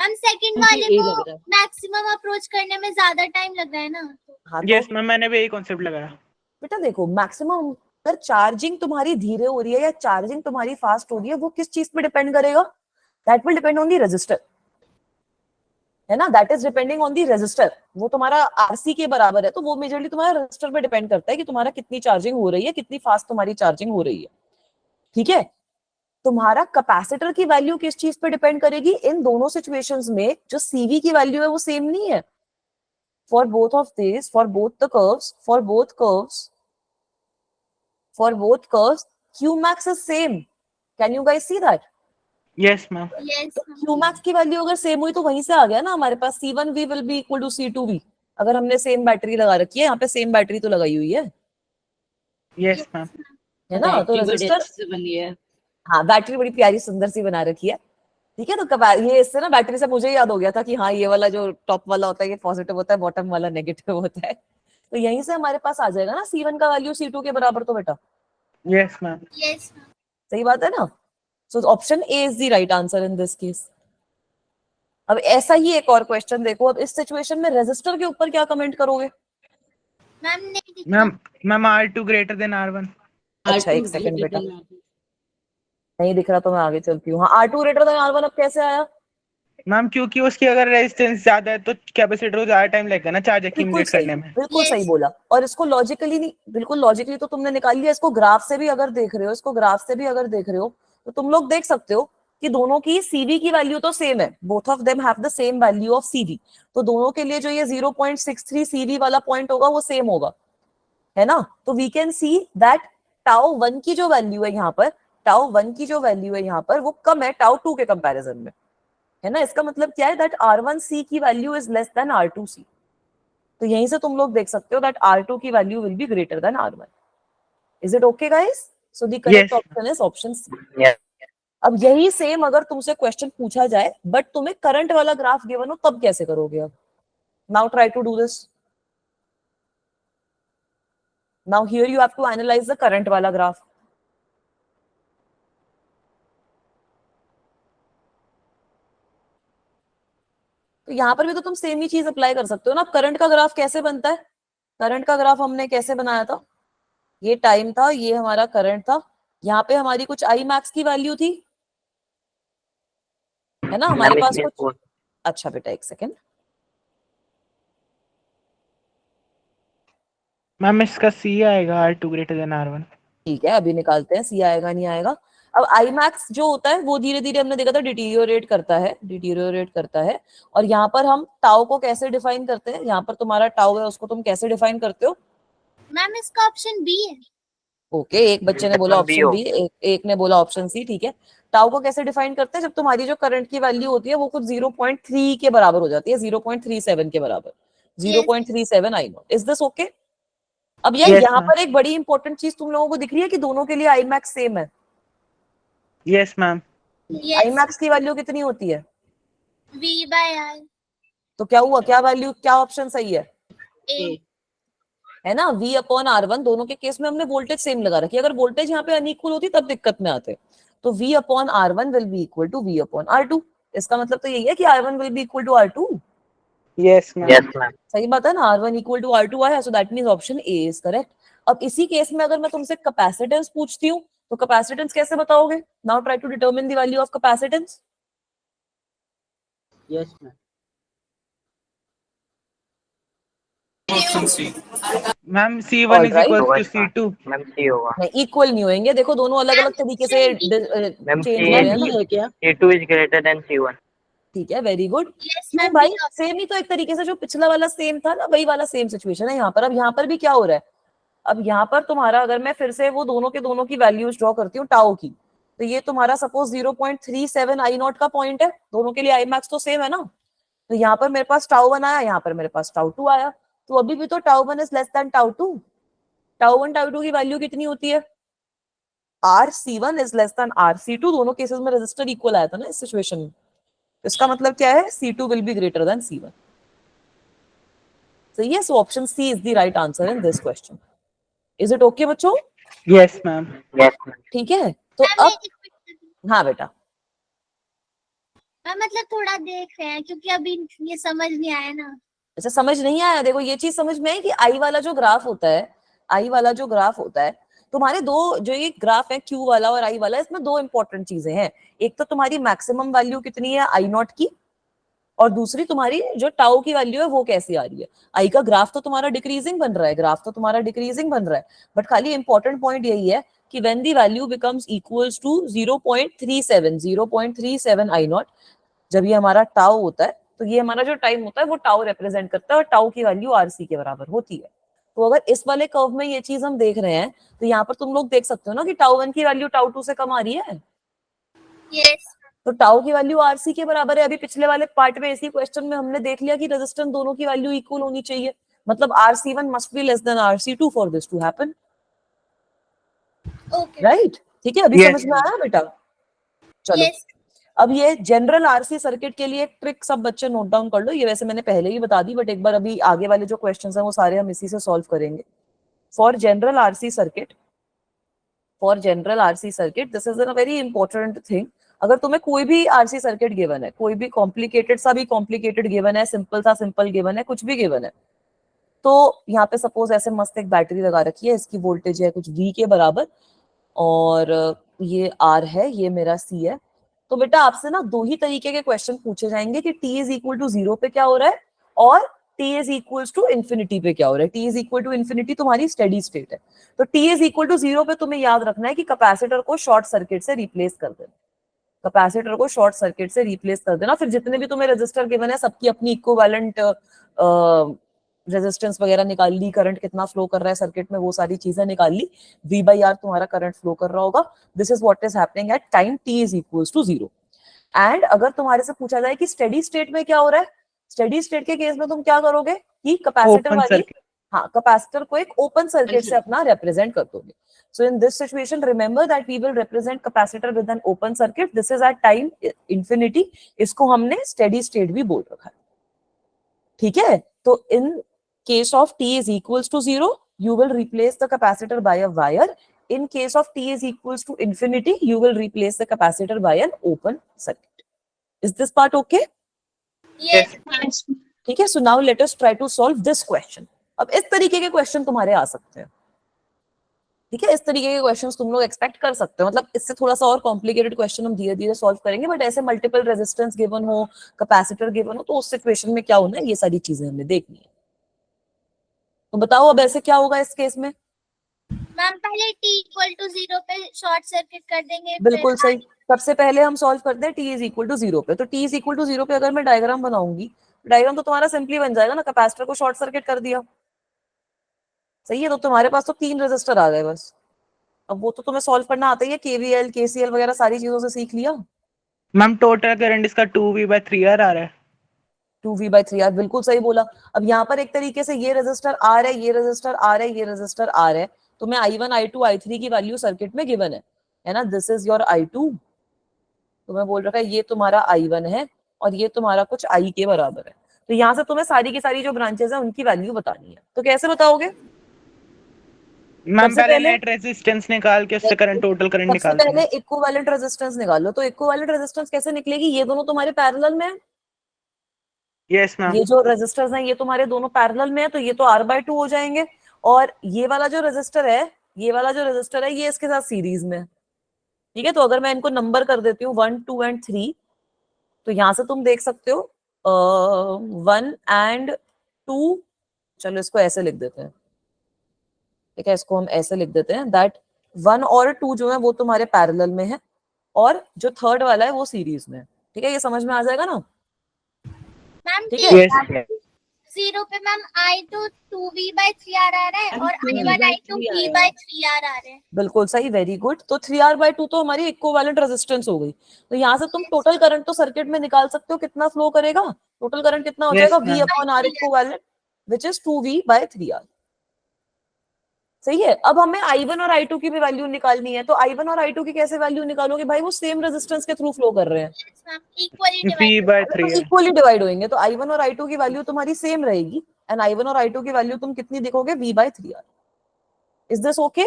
मैम सेकंड मुझे वाले ए को लग रहा है। मैक्सिमम अप्रोच करने में ज्यादा टाइम लग रहा है ना। हाँ यस तो मैम, मैंने भी यही कॉन्सेप्ट लगाया। बेटा देखो, मैक्सिमम अगर चार्जिंग तुम्हारी धीरे हो रही है या चार्जिंग तुम्हारी फास्ट हो रही है, वो किस चीज पे डिपेंड करेगा? That will depend on the resistor, है ना? That is depending on the resistor. वो तुम्हारा आरसी के बराबर है, तो वो मेजरली तुम्हारा रेजिस्टर पे डिपेंड करता है कि तुम्हारा कितनी चार्जिंग हो रही है, कितनी फास्ट तुम्हारी चार्जिंग हो रही है। ठीक है, तुम्हारा कैपेसिटर की वैल्यू किस चीज पे डिपेंड करेगी? इन दोनों सिचुएशंस में जो सीवी की वैल्यू है वो सेम नहीं है। For both of this, for both the curves, for both curves, Qmax is same. Can you guys see that? Yes ma'am. Yes Qmax की वैल्यू अगर सेम हुई तो वहीं से आ गया ना हमारे पास, C1V will be equal to C2V। अगर हमने सेम बैटरी लगा रखी है, यहाँ पे सेम बैटरी तो लगाई हुई है यस मैम। ना? तो बैटरी बड़ी रेजिस्टर, अच्छे से बनी है। हाँ बैटरी बड़ी प्यारी सुंदर सी बना रखी है। ठीक है, तो ये इससे ना बैटरी से मुझे याद हो गया था कि हाँ, ये वाला जो टॉप वाला होता है ये पॉजिटिव होता है, बॉटम वाला नेगेटिव होता है। तो यहीं से हमारे पास आ जाएगा ना C1 का वैल्यू C2 के बराबर, तो बेटा यस मैम। यस सही बात है ना? So option A is the right answer in this case. अब ऐसा ही एक और क्वेश्चन देखो, अब इस सिचुएशन में रेजिस्टर के ऊपर क्या कमेंट करोगे? मैम नहीं दिखा। Ma'am R2 greater than R1। अच्छा R2 एक सेकंड बेटा, greater than R1। नहीं दिख रहा तो मैं आगे चलती हूँ। हाँ, R2 ग्रेटर देन R1 अब कैसे आया? मैम क्योंकि उसकी अगर रेजिस्टेंस ज्यादा है तो कैपेसिटर को ज्यादा टाइम लगेगा ना चार्ज बिल्कुल एक्यूमुलेट सही, करने में। बिल्कुल Yes. सही बोला। और इसको लॉजिकली नहीं, बिल्कुल लॉजिकली तो तुमने निकाल लिया, इसको ग्राफ से भी अगर देख रहे हो, इसको ग्राफ से भी अगर देख रहे हो, तो तुम लोग देख सकते हो कि दोनों की सीवी की वैल्यू तो सेम है, both of them have the same value of CV. तो दोनों के लिए जो ये 0.63 सीवी वाला पॉइंट होगा वो सेम होगा, है ना? तो we can see that tau 1 की जो वैल्यू है यहाँ पर, टाउ 1 की जो वैल्यू है यहाँ पर वो कम है टाउ 2 के कंपैरिजन में, है ना? इसका मतलब क्या है? दैट R1C की value is less than R2C। तो यहीं से तुम लोग देख सकते हो दैट R2 की value will be greater than R1। Is it okay guys? So the correct Yes. Option is option C. Yes. अब यही सेम अगर तुमसे क्वेश्चन पूछा जाए बट तुम्हें करंट वाला ग्राफ गिवन हो, तब कैसे करोगे? अब now try to do this. Now here you have to analyse the current वाला ग्राफ। तो यहाँ पर भी तो तुम सेम ही चीज अप्लाई कर सकते हो ना। करंट का ग्राफ कैसे बनता है? करंट का ग्राफ हमने कैसे बनाया था? ये टाइम था, ये हमारा करंट था, यहाँ पे हमारी कुछ आई मैक्स की वैल्यू थी, है ना? हमारे पास कुछ, अच्छा बेटा एक सेकेंड, मैम इसका C आएगा R2 ग्रेटर देन R1। ठीक है अभी निकालते हैं सी आएगा नहीं आएगा। अब आई मैक्स जो होता है वो धीरे धीरे हमने देखा था डिटीरियोरेट करता है। और यहाँ पर हम टाउ को कैसे डिफाइन करते हैं? यहाँ पर तुम्हारा टाउ है, उसको तुम कैसे डिफाइन करते हो? मैम इसका ऑप्शन बी है। ओके, एक बच्चे ने बोला ऑप्शन बी, एक ने बोला ऑप्शन सी। ठीक है, टाउ को कैसे डिफाइन करते हैं? जब तुम्हारी जो करंट की वैल्यू होती है वो कुछ 0.3 के बराबर हो जाती है, 0.37 के बराबर, 0.37 I naught. Is this okay? अब यार Yes, यहाँ ma'am. पर एक बड़ी इंपॉर्टेंट चीज तुम लोगों को दिख रही है कि दोनों के लिए आई मैक्स सेम है। Yes ma'am. आई मैक्स की वैल्यू कितनी होती है? V by R. तो क्या हुआ, क्या वैल्यू, क्या ऑप्शन सही है? ए। है ना? V upon R1। दोनों के केस में हमने वोल्टेज सेम लगा रखी है। अगर वोल्टेज यहाँ पे अनइक्वल होती तब दिक्कत में आते। तो V upon R1 will be equal to V upon R2। इसका मतलब तो यही है कि R1 will be equal to R2। Yes ma'am. Yes, ma'am. सही बात है ना, R1 इक्वल टू R2 आया, so that means option A is correct. अब इसी केस में अगर मैं तुमसे कैपेसिटेंस पूछती हूँ तो कैपेसिटेंस कैसे बताओगे? Now try to determine the value of capacitance. Yes ma'am. Ma'am C1 is Alright. equal होगा to इसका। C2। मैम C होगा। नहीं, इक्वल नहीं होंगे, देखो दोनों अलग अलग तरीके से मैम चेंज हो रहे हैं B ना। है क्या? C2 is greater than C1। ठीक है, वेरी गुड। यस क्यों मैम भाई, सेम ही तो एक तरीके से जो पिछला वाला सेम था ना, वही वाला सेम सिचुएशन है यहाँ पर। अब यहाँ पर भी क्या हो रहा है, अब यहाँ पर तुम्हारा अगर मैं फिर से वो दोनों के दोनों की वैल्यूज ड्रॉ करती हूँ टाउ की, तो ये तुम्हारा सपोज 0.37 आई नॉट का पॉइंट है, दोनों के लिए आई मैक्स तो सेम है ना। तो यहाँ पर मेरे पास टाउ 1 आया, यहाँ पर मेरे पास टाउ 2 आया, तो अभी भी तो tau 1 is less than tau 2। Tau 1 tau 2 की वैल्यू कितनी होती है? RC1 is less than RC2। दोनों केसेस में रेजिस्टर इक्वल आया था ना इस सिचुएशन में। इसका मतलब क्या है? C2 will be greater then C1। So yes, option C is the right answer in this question. Is it okay बच्चों? Yes ma'am. Yes, ma'am. ठीक है, तो मैम अब हाँ बेटा, मैम मतलब थोड़ा देख रहे हैं क्योंकि अभी ये समझ नहीं आया ना। अच्छा समझ नहीं आया? देखो ये चीज समझ में है कि आई वाला जो ग्राफ होता है, आई वाला जो ग्राफ होता है, तुम्हारे दो जो ये ग्राफ है Q वाला और I वाला, इसमें दो इंपॉर्टेंट चीजें हैं। एक तो तुम्हारी मैक्सिमम वैल्यू कितनी है आई नॉट की, और दूसरी तुम्हारी जो टाउ की वैल्यू है वो कैसी आ रही है। आई का ग्राफ तो तुम्हारा डिक्रीजिंग बन रहा है, ग्राफ तो तुम्हारा डिक्रीजिंग बन रहा है, बट खाली इंपॉर्टेंट पॉइंट यही है कि when the value becomes equals to 0.37 I naught, जब ये हमारा टाउ होता है तो ये हमारा जो टाइम होता है वो टाउ रिप्रेजेंट करता है, और टाउ की वैल्यू RC के बराबर होती है। तो अगर इस वाले कर्व में ये चीज हम देख रहे हैं, तो यहाँ पर तुम लोग देख सकते हो ना कि टाउ 1 की वैल्यू टाउ 2 से कम आ रही है, यस तो टाउ की वैल्यू RC के बराबर है। अभी पिछले वाले पार्ट में इसी क्वेश्चन में हमने देख लिया कि रेजिस्टेंस दोनों की वैल्यू इक्वल होनी चाहिए, मतलब RC1 must be less than RC2 for this to happen, okay right? ठीक है, अभी Yes. समझ में आया बेटा? चलो यस अब ये जनरल RC सर्किट के लिए एक ट्रिक सब बच्चे नोट डाउन कर लो। ये वैसे मैंने पहले ही बता दी, बट एक बार अभी आगे वाले जो क्वेश्चंस हैं वो सारे हम इसी से सॉल्व करेंगे। For general RC circuit, this is a very important thing. अगर तुम्हें कोई भी RC सर्किट गिवन है, कोई भी कॉम्प्लिकेटेड सा भी कॉम्प्लिकेटेड गिवन है, सिंपल सा सिंपल गिवन है, कुछ भी गिवन है, तो यहाँ पे सपोज ऐसे मस्त एक बैटरी लगा रखी है, इसकी वोल्टेज है कुछ V के बराबर, और ये R है, ये मेरा C है। तो बेटा आपसे ना दो ही तरीके के क्वेश्चन पूछे जाएंगे कि T इज इक्वल टू 0 पे क्या हो रहा है, और T is equal to infinity पे क्या हो रहा है। T is equal to infinity तुम्हारी स्टेडी स्टेट है, तो T इज इक्वल टू 0 पे तुम्हें याद रखना है कि कैपेसिटर को शॉर्ट सर्किट से रिप्लेस कर देना, कैपेसिटर को शॉर्ट सर्किट से रिप्लेस कर देना। फिर जितने भी तुम्हें रेजिस्टर गिवन है सबकी अपनी इक्विवेलेंट रेजिस्टेंस वगैरह निकाल ली, करंट कितना फ्लो कर रहा है सर्किट में वो सारी चीजें निकाल ली, V/R तुम्हारा करंट फ्लो कर रहा होगा। This is what is happening at time T is equals to 0। And अगर तुम्हारे से पूछा जाए कि स्टेडी स्टेट में क्या हो रहा है, स्टेडी स्टेट के केस में तुम क्या करोगे कि कैपेसिटर ओपन वाली, सर्किट। हाँ, कैपेसिटर को एक ओपन सर्किट से अपना रिप्रेजेंट कर दोगे। So in this situation, remember that we will represent capacitor with an open circuit. This is at time infinity. इसको हमने steady state भी बोल रखा है, ठीक है? तो in case of T is equals to 0, you will replace the capacitor by a wire. In case of T is equals to infinity, you will replace the capacitor by an open circuit. Is this part okay? Yes ठीक है, so now let us try to solve this question. अब इस तरीके के question तुम्हारे आ सकते हैं, ठीक है? इस तरीके के क्वेश्चंस तुम लोग एक्सपेक्ट कर सकते हो। मतलब इससे थोड़ा सा और कॉम्प्लिकेटेड क्वेश्चन हम धीरे धीरे सॉल्व करेंगे, बट ऐसे मल्टीपल रेजिस्टेंस गिवन हो, कैपेसिटर गिवन हो, तो उस सिचुएशन में क्या होना है, ये सारी चीजें हमें देखनी है। तो बताओ अब ऐसे क्या होगा इस केस में? मैम पहले T इक्वल टू 0 पे शॉर्ट सर्किट कर देंगे, बिल्कुल सही। सबसे पहले हम सॉल्व करते हैं T इज इक्वल टू 0 पे। तो T इज इक्वल टू 0 पे अगर मैं डायग्राम बनाऊंगी, डायग्राम तो तुम्हारा सिंपली बन जाएगा ना, कैपेसिटर को शॉर्ट सर्किट कर दिया, सही है? तो तुम्हारे पास तो 3 रेजिस्टर आ गए बस। अब वो तो तुम्हें सॉल्व करना आता ही है, KVL KCL वगैरह सारी चीजों से सीख लिया। मैम टोटल करंट इसका 2V/3R आ रहा है। 2V/3R, बिल्कुल सही बोला। अब यहाँ पर एक तरीके से ये रेजिस्टर R है, ये रेजिस्टर R है, ये रेजिस्टर R है, तुम्हें I1 I2 I3 की वैल्यू सर्किट में गिवन है ना? दिस इज योर I2, तुम्हें बोल रखा है ये तुम्हारा I1 है और ये तुम्हारा कुछ I के बराबर है। तो यहाँ से तुम्हें सारी की सारी जो ब्रांचेस है उनकी वैल्यू बतानी है। तो कैसे बताओगे? मैम सबसे पहले पहले नेट रेजिस्टेंस निकाल के उससे करंट टोटल करंट सबसे निकालते पहले हैं। इक्विवेलेंट रेजिस्टेंस निकालो। तो इक्विवेलेंट रेजिस्टेंस कैसे निकलेगी? ये दोनों तुम्हारे पैरेलल में है, यस मैम। ये जो रेजिस्टर्स हैं ये तुम्हारे दोनों पैरेलल में है, तो ये तो R/2 हो जाएंगे। और ये वाला जो रेजिस्टर है, ये वाला जो रेजिस्टर है ये इसके साथ सीरीज में है। ठीक है, तो अगर मैं इनको नंबर कर देती हूँ 1, 2 एंड 3, तो यहां से तुम देख सकते हो 1 एंड 2, चलो इसको ऐसे लिख देते हैं। ठीक है, इसको हम ऐसे लिख देते हैं दैट 1 और 2 जो है वो तुम्हारे पैरेलल में है, और जो थर्ड वाला है वो सीरीज में है। ठीक है, ये समझ में आ जाएगा ना? मैम ठीक टी है, यस। 0 पे मैम I2 2V/3R आ रहा है और I1 I2 V/3 V/3R आ रहे हैं। बिल्कुल सही, वेरी गुड। तो 3R/2 तो हमारी इक्विवेलेंट रेजिस्टेंस हो गई। तो यहाँ से तुम टोटल करंट तो सर्किट में निकाल सकते हो, कितना फ्लो करेगा। टोटल करंट कितना हो Yes, जाएगा? ma'am. V/R equivalent which is 2V/3R। सही है। अब हमें I1 और I2 की भी वैल्यू निकालनी है। तो I1 और I2 की कैसे वैल्यू निकालोगे भाई? वो सेम रेजिस्टेंस के थ्रू फ्लो कर रहे हैं, Yes, ma'am equally V divide. by 3 तो है। इक्वली डिवाइड होंगे। तो I1 और I2 की वैल्यू तुम्हारी सेम रहेगी, एंड I1 और I2 की वैल्यू तुम कितनी देखोगे? V/3R। Is this okay?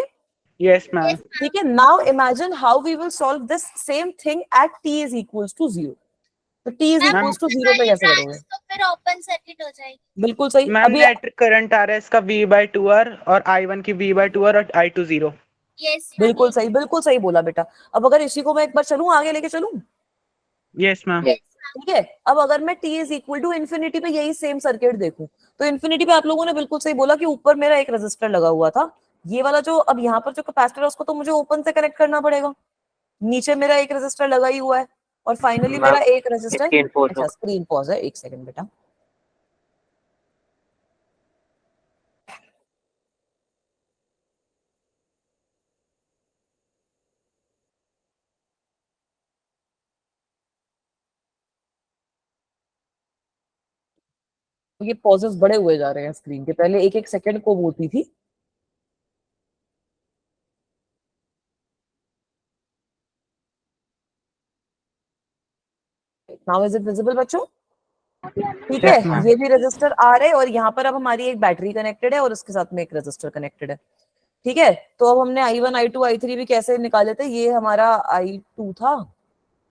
Yes ma'am. ठीक है, now imagine how we will solve this same thing at t is equals to 0। तो t is ma'am equals to 0 पे कैसे करोगे? तो फिर ओपन सर्किट हो जाएगी। बिल्कुल सही। मैम अभी नेट करंट आ रहा है इसका V/2R और I1 की V/2R और I2 0। यस बिल्कुल सही, बिल्कुल सही बोला बेटा। अब अगर इसी को मैं एक बार चलूं, आगे लेके चलूं? Yes ma'am. ठीक है, अब अगर मैं t is equal to infinity पे यही सेम सर्किट देखूं, तो इन्फिनिटी पे आप लोगों ने बिल्कुल सही बोला कि ऊपर मेरा एक रेजिस्टर लगा हुआ था, ये वाला जो अब यहाँ पर जो कैपेसिटर है उसको तो मुझे ओपन से कनेक्ट करना पड़ेगा। नीचे मेरा एक रेजिस्टर लगा ही हुआ है, और फाइनली मेरा एक रेजिस्टर। स्क्रीन पॉज अच्छा, स्क्रीन पॉज है, एक सेकंड बेटा। ये पॉजेस बड़े हुए जा रहे हैं स्क्रीन के, पहले एक एक सेकंड को होती थी। नाउ इज इट विजिबल बच्चों? ठीक है, Yes, ma'am. ये भी रेजिस्टर आ रहे हैं, और यहाँ पर अब हमारी एक बैटरी कनेक्टेड है और उसके साथ में एक रेजिस्टर कनेक्टेड है। ठीक है, तो अब हमने I1 I2 I3 भी कैसे निकाले थे? ये हमारा I2 था,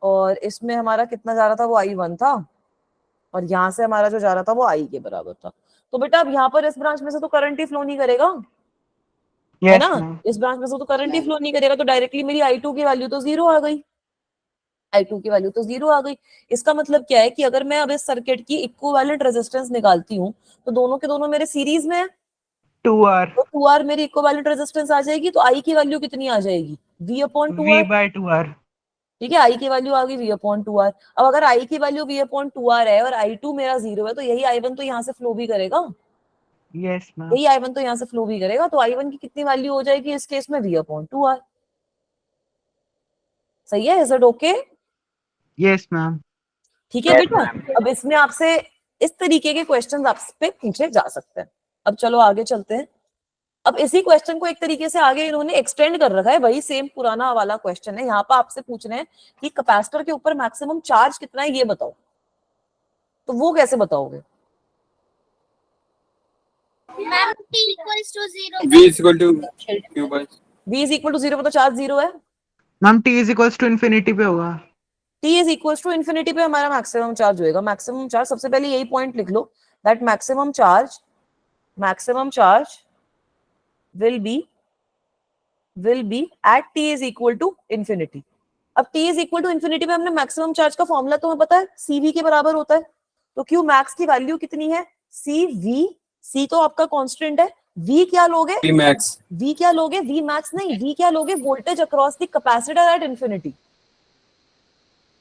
और इसमें हमारा कितना जा रहा था? वो I1 था, और यहाँ से हमारा जो जा रहा था वो I के बराबर था। तो बेटा अब यहाँ पर इस ब्रांच में से तो करंट ही फ्लो नहीं करेगा, है यस ना? मैम। इस ब्रांच में से तो करंट ही फ्लो नहीं करेगा, तो डायरेक्टली मेरी I2 की वैल्यू तो 0 आ गई। I2 की वैल्यू तो 0 आ गई। इसका मतलब क्या है कि अगर मैं अब इस सर्किट की इक्विवेलेंट रेजिस्टेंस निकालती हूँ, तो दोनों के दोनों मेरे सीरीज में है, 2R तो 2R मेरी इक्विवेलेंट रेजिस्टेंस आ जाएगी। तो I की वैल्यू कितनी आ जाएगी? V/2R। V/2R। ठीक है, I की वैल्यू आ गई V/2R। अब अगर I की वैल्यू V/2R है और I2 मेरा 0 है, तो यही I1 तो यहाँ से फ्लो भी करेगा, यस मैम। यही I1 तो यहाँ से फ्लो भी करेगा। तो I1 की कितनी वैल्यू हो जाएगी इस केस में? V/2R। सही है, is it okay? Yes ma'am. ठीक है बेटा, अब इसमें आपसे इस तरीके के क्वेश्चंस आप पे पूछे जा सकते हैं। अब चलो आगे चलते हैं। अब इसी क्वेश्चन को एक तरीके से आगे इन्होंने एक्सटेंड कर रखा है, वही सेम पुराना वाला क्वेश्चन है। यहाँ पर आपसे पूछ रहे हैं कि कैपेसिटर के ऊपर मैक्सिमम चार्ज कितना है, ये बताओ। तो वो कैसे बताओगे? Ma'am t equals to 0 V is equal to Q by V is equal to 0 पे तो चार्ज 0 है। Ma'am T is equals to infinity पे होगा। T is equal to infinity पे हमारा मैक्सिमम चार्ज होएगा। मैक्सिमम चार्ज, सबसे पहले यही पॉइंट लिख लो that maximum charge will be at t is equal to infinity। अब t is equal to infinity में हमने मैक्सिमम चार्ज का फॉर्मूला तुम्हें पता है, cv के बराबर होता है। तो q मैक्स की वैल्यू कितनी है? cv। c तो आपका कांस्टेंट है, v क्या लोगे? V max v क्या लोगे? v मैक्स नहीं, v क्या लोगे? Voltage across the capacitor at infinity.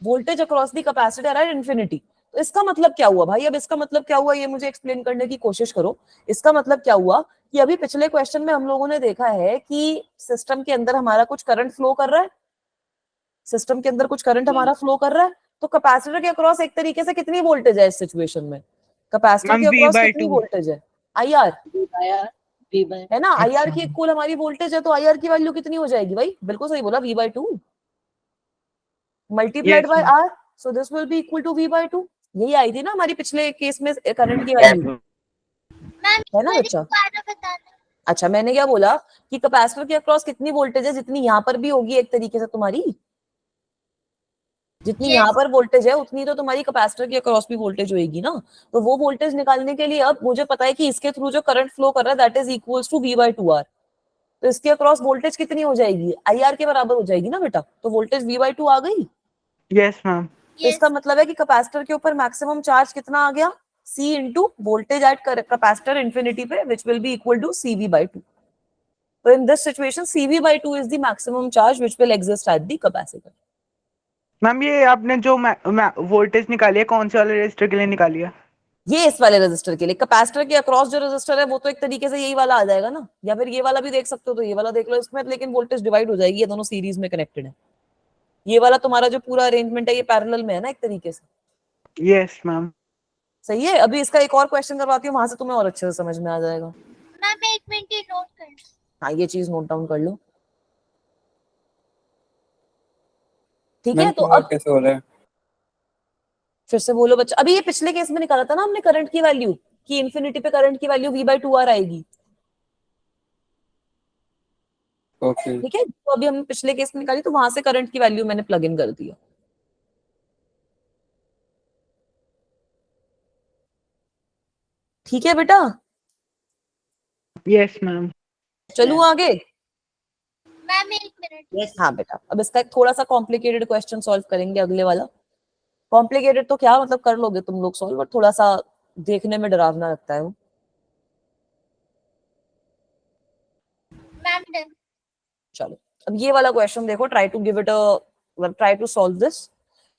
Voltage across the capacitor at infinity. तो इसका मतलब क्या हुआ भाई? अब इसका मतलब क्या हुआ ये मुझे एक्सप्लेन करने की कोशिश करो। इसका मतलब क्या हुआ कि अभी पिछले क्वेश्चन में हम लोगों ने देखा है कि सिस्टम के अंदर हमारा कुछ करंट फ्लो कर रहा है, सिस्टम के अंदर कुछ करंट हमारा फ्लो कर रहा है। तो कैपेसिटर के अक्रॉस एक तरीके से कितनी वोल्टेज है इस सिचुएशन में? कैपेसिटर मैम के अक्रॉस कितनी V/2। वोल्टेज है? IR V/2 है ना, IR अच्छा। की इक्वल हमारी वोल्टेज है, तो IR की वैल्यू कितनी हो जाएगी भाई? बिल्कुल सही बोला, V/2 multiplied yes by ma'am. R, so this will be equal to V/2। यही आई थी ना हमारी पिछले केस में करंट की वैल्यू, मैम है ना बच्चा? दोबारा बताना। अच्छा, मैंने क्या बोला कि कैपेसिटर के अक्रॉस कितनी वोल्टेज है, जितनी यहाँ पर भी होगी एक तरीके से तुम्हारी, जितनी यहाँ पर वोल्टेज है उतनी तो तुम्हारी कैपेसिटर के अक्रॉस भी वोल्टेज होगी ना। तो वो वोल्टेज निकालने के लिए अब मुझे पता है कि इसके थ्रू जो करंट फ्लो कर रहा है that is equals to V/2R। तो इसके अक्रॉस वोल्टेज कितनी हो जाएगी, IR के बराबर हो जाएगी ना बेटा। तो वोल्टेज V/2 आ गई। Yes ma'am. तो इसका मतलब है कि कैपेसिटर के ऊपर मैक्सिमम चार्ज कितना आ गया, C into voltage at capacitor infinity पे, which will be equal to CV/2। So in this situation, CV/2 is the maximum charge which will exist at the capacitor. Ma'am ये आपने जो voltage निकाली है कौन से वाले रेजिस्टर के लिए निकाली है? ये इस वाले रेजिस्टर के लिए, कैपेसिटर के अक्रॉस जो रेजिस्टर है वो तो एक तरीके से यही वाला आ जाएगा ना, या फिर ये वाला भी देख सकते हो, तो ये वाला देख लो इसमें, लेकिन वोल्टेज डिवाइड हो जाएगी, ये दोनों सीरीज में कनेक्टेड है। ये वाला तुम्हारा जो पूरा अरेंजमेंट है ये पैरेलल में है ना एक तरीके से। Yes ma'am. सही है। अभी इसका एक और क्वेश्चन करवाती हूँ, वहां से तुम्हें और अच्छे से समझ में आ जाएगा। मैम एक मिनट ये नोट कर लो। हाँ, ये चीज नोट डाउन कर लो, ठीक है। मैम तो QR अब कैसे हो रहा है? फिर से बोलो बच्चा। अभी ये पिछले केस में निकाला था ना हमने करंट की वैल्यू, कि इंफिनिटी पे करंट की वैल्यू V/2R आएगी, ओके। ठीक है। तो अभी हमने पिछले केस में निकाली, तो वहां से करंट की वैल्यू मैंने प्लग इन कर दिया। ठीक है बेटा, यस मैम। चलूं आगे। मैम एक मिनट। यस हाँ बेटा, अब इसका एक थोड़ा सा कॉम्प्लिकेटेड क्वेश्चन सॉल्व करेंगे अगले वाला। कॉम्प्लिकेटेड तो क्या मतलब, कर लोगे तुम लोग सॉल्व, बट थोड़ा सा देखने में डरावना लगता है वो। Ma'am done. चलो, अब ये वाला क्वेश्चन देखो, try to give it a, try to solve this.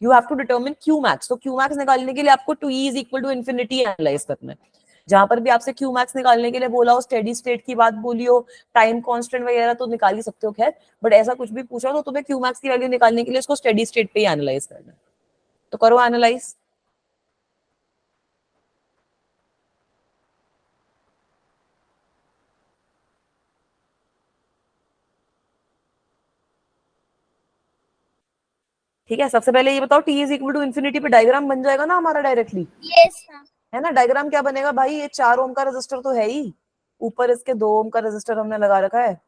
You have to determine Q max। तो Q max निकालने के लिए आपको 2E is equal to infinity analyse करना है। जहां पर भी आपसे Q max निकालने के लिए बोला हो, स्टेडी स्टेट की बात बोली हो, टाइम कांस्टेंट वगैरह तो निकाल ही सकते हो खैर, बट ऐसा कुछ भी पूछा तो तुम्हें Q max की वैल्यू निकालने के लिए इसको स्टेडी स्टेट पे ही एनालाइज करना है। तो करो एनालाइज। ठीक है, सबसे पहले ये बताओ, T is equal to infinity पे डायग्राम बन जाएगा ना हमारा डायरेक्टली, यस मैम। है ना। डायग्राम क्या बनेगा भाई, ये 4 ओम का रेजिस्टर तो है ही, ऊपर इसके 2 ओम का रेजिस्टर हमने लगा रखा है,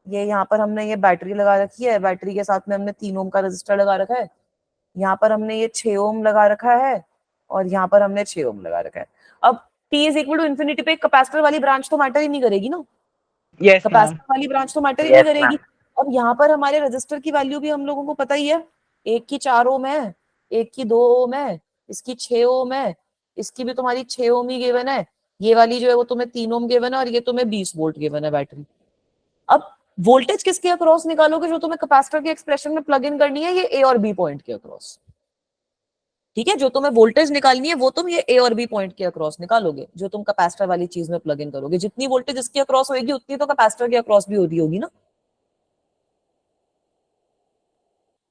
ये यहाँ पर हमने ये बैटरी लगा रखी है, बैटरी के साथ में हमने 3 ओम का रेजिस्टर लगा रखा है, यहाँ पर हमने ये 6 ओम लगा रखा है, और यहाँ पर हमने 6 ओम लगा रखा है। अब T is equal to infinity पे कैपेसिटर वाली ब्रांच तो मैटर ही नहीं करेगी ना, यस मैम। कैपेसिटर वाली ब्रांच तो मैटर ही नहीं Yes, करेगी। ma'am. अब यहाँ पर हमारे रजिस्टर की वैल्यू भी हम लोगों को पता ही है, एक की 4 ओम है, एक की 2 ओम है, इसकी 6 ओम है, इसकी भी तुम्हारी 6 ओम ही गिवन है, ये वाली जो है वो तुम्हें 3 ओम गिवन है, और ये तुम्हें 20 वोल्ट गिवन है बैटरी। अब वोल्टेज किसके अक्रॉस निकालोगे, जो तुम्हें कैपेसिटर के एक्सप्रेशन में प्लग इन करनी है, ये A और B पॉइंट के अक्रॉस। ठीक है, जो तुम्हें वोल्टेज निकालनी है वो तुम ये A और B पॉइंट के अक्रॉस निकालोगे, जो तुम कैपेसिटर वाली चीज में प्लग इन करोगे। जितनी वोल्टेज इसके अक्रॉस होगी उतनी तो कैपेसिटर के अक्रॉस भी हो रही होगी ना,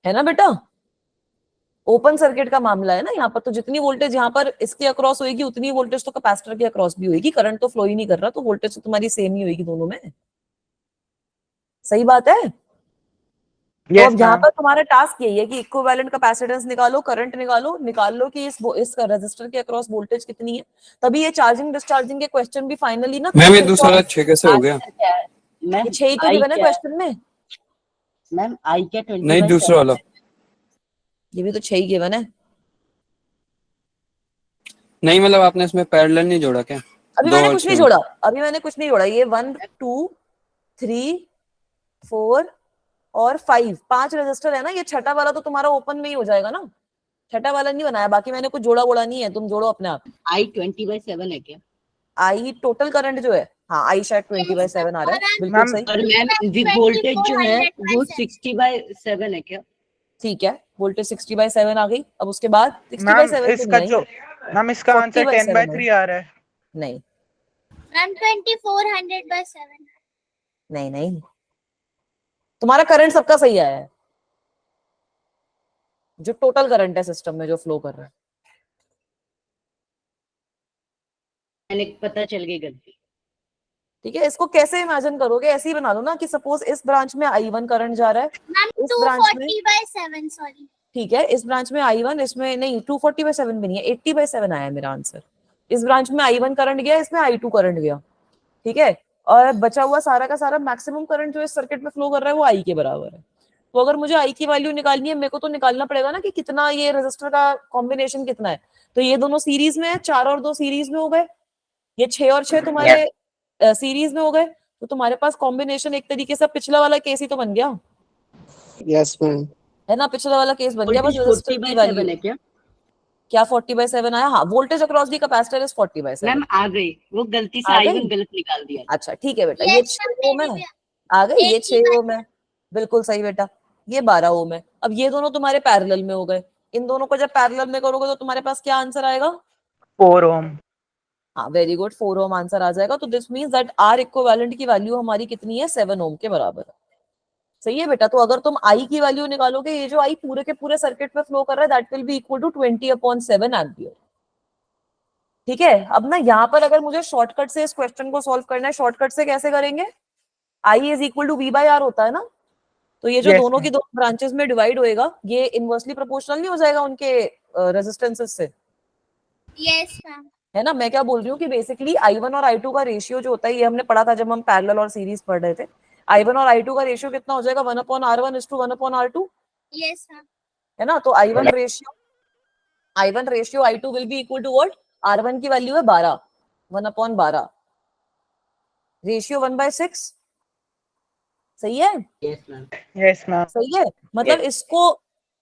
है ना बेटा। ओपन सर्किट का मामला है ना यहाँ पर, तो जितनी वोल्टेज यहाँ पर इसके अक्रॉस होगी उतनी वोल्टेज तो कैपेसिटर के अक्रॉस भी होगी। करंट तो फ्लो ही नहीं कर रहा, तो वोल्टेज तो तुम्हारी सेम ही होगी दोनों में। सही बात है। तो यस अब यहाँ मैम। पर तुम्हारा टास्क यही है कि इक्विवेलेंट कैपेसिटेंस निकालो, करंट निकालो, निकाल लो कि इस रेजिस्टर के अक्रॉस वोल्टेज कितनी है। तभी ये चार्जिंग डिस्चार्जिंग के क्वेश्चन भी फाइनली ना, मैम ये दूसरा वाला 6 कैसे हो गया? क्या है मैम? ये 6 ही तो I गिवन है क्या है? क्वेश्चन में। मैम I क्या 20 नहीं, by दूसरा 7 वाला। है? ये भी तो 6 ही गिवन है। नहीं मतलब आपने इसमें पैरेलल नहीं जोड़ा क्या? अभी 2 मैंने और कुछ 6 नहीं जोड़ा, अभी मैंने कुछ नहीं जोड़ा। ये 1 2 3 4 और 5, 5 रजिस्टर है ना। ये छठा वाला तो तुम्हारा ओपन में ही हो जाएगा ना, छठा वाला नहीं बनाया। बाकी मैंने कुछ जोड़ा वोड़ा नहीं है, तुम जोड़ो अपने आप। I 20 by 7 है क्या? आई टोटल करंट जो है, हाँ आई शायद 20/7 आ रहा है, बिल्कुल मैम, सही। और मैम वोल्टेज जो है वो 60 by 7 है क्या? ठीक है, वोल्टेज 60/7 आ गई। अब उसके बाद मैम 60/7 तो इसका नहीं जो मैम इसका आंसर 10/3 आ रहा है। नहीं मैम 2400/7। नहीं नहीं, तुम्हारा करंट सबका सही आया है, जो टोटल करंट है सिस्टम में जो फ्लो कर रहा है। मैंने पता चल गई गलती। ठीक है, इसको कैसे इमेजिन करोगे, ऐसे ही बना लो ना कि सपोज इस ब्रांच में I1 करंट जा रहा है, मैम इस ब्रांच में, 240/7 सॉरी। ठीक है, इस ब्रांच में I1, इसमें नहीं 240/7 भी नहीं है, 80/7 आया है मेरा आंसर। इस ब्रांच में I1 करंट गया, इसमें I2 करंट गया। ठीक है, और बचा हुआ सारा का सारा मैक्सिमम करंट जो इस सर्किट में फ्लो कर रहा है वो आई के बराबर है। तो अगर मुझे आई की वैल्यू निकालनी है, मेरे को तो निकालना पड़ेगा ना कि कितना ये रेजिस्टर का कॉम्बिनेशन कितना है। तो ये दोनों सीरीज में है, 4 और 2 सीरीज में हो गए, ये 6 और 6 तुम्हारे सीरीज में हो गए, तो तुम्हारे पास कॉम्बिनेशन एक तरीके से पिछला वाला केस ही तो बन गया, यस मैम। है ना, पिछला वाला केस बन गया, बस वोल्टेज रेजिस्टर 40 की बाय 7 वैल्यू है क्या? क्या 40/7 आया? हाँ, voltage across the capacitor is 40/7। Ma'am आ गई, वो गलती से आ I1 गई? गलत निकाल दिया। अच्छा ठीक है बेटा, ये यस 6 मैम, ओम मेरे है, भी आ गई, ये एक 6 ही ओम है, बिल्कुल सही बेटा, ये 12 ओम है। अब ये दोनों तुम्हारे पैरेलल में हो गए, इन दोनों को जब पैरेलल में करोगे तो तुम्हारे पास क्या आंसर आएगा? 4 ओम। हाँ वेरी गुड, 4 ओम आंसर आ जाएगा। तो this means that R equivalent की वैल्यू हमारी कितनी है? 7 ओम के बराबर है। सही है बेटा। तो अगर तुम आई की वैल्यू निकालोगे, ये जो आई पूरे के पूरे सर्किट में फ्लो कर रहा है, that will be equal to 20/7 ampere. ठीक है, अब ना यहाँ पर अगर मुझे शॉर्टकट से इस क्वेश्चन को सॉल्व करना है, शॉर्टकट से कैसे करेंगे? I is equal to V by R होता है ना, तो ये जो Yes, दोनों ma'am. की दो ब्रांचेस में डिवाइड होएगा, ये इनवर्सली प्रोपोर्शनल नहीं हो जाएगा उनके रेजिस्टेंसेस से, यस मैम। है ना। मैं क्या बोल रही हूँ कि बेसिकली I1 और I2 का रेशियो जो होता है, ये हमने पढ़ा था जब हम पैरेलल और सीरीज पढ़ रहे थे। I1 और I2 का रेशियो कितना हो जाएगा? 1/R1 is to 1/R2, yes ma'am. है ना। तो I1 ratio I2 will be equal to what? R1 की वैल्यू है 12, 1/12, रेशियो 1/6। सही है, यस मैम। Yes, ma'am. सही है। मतलब इसको,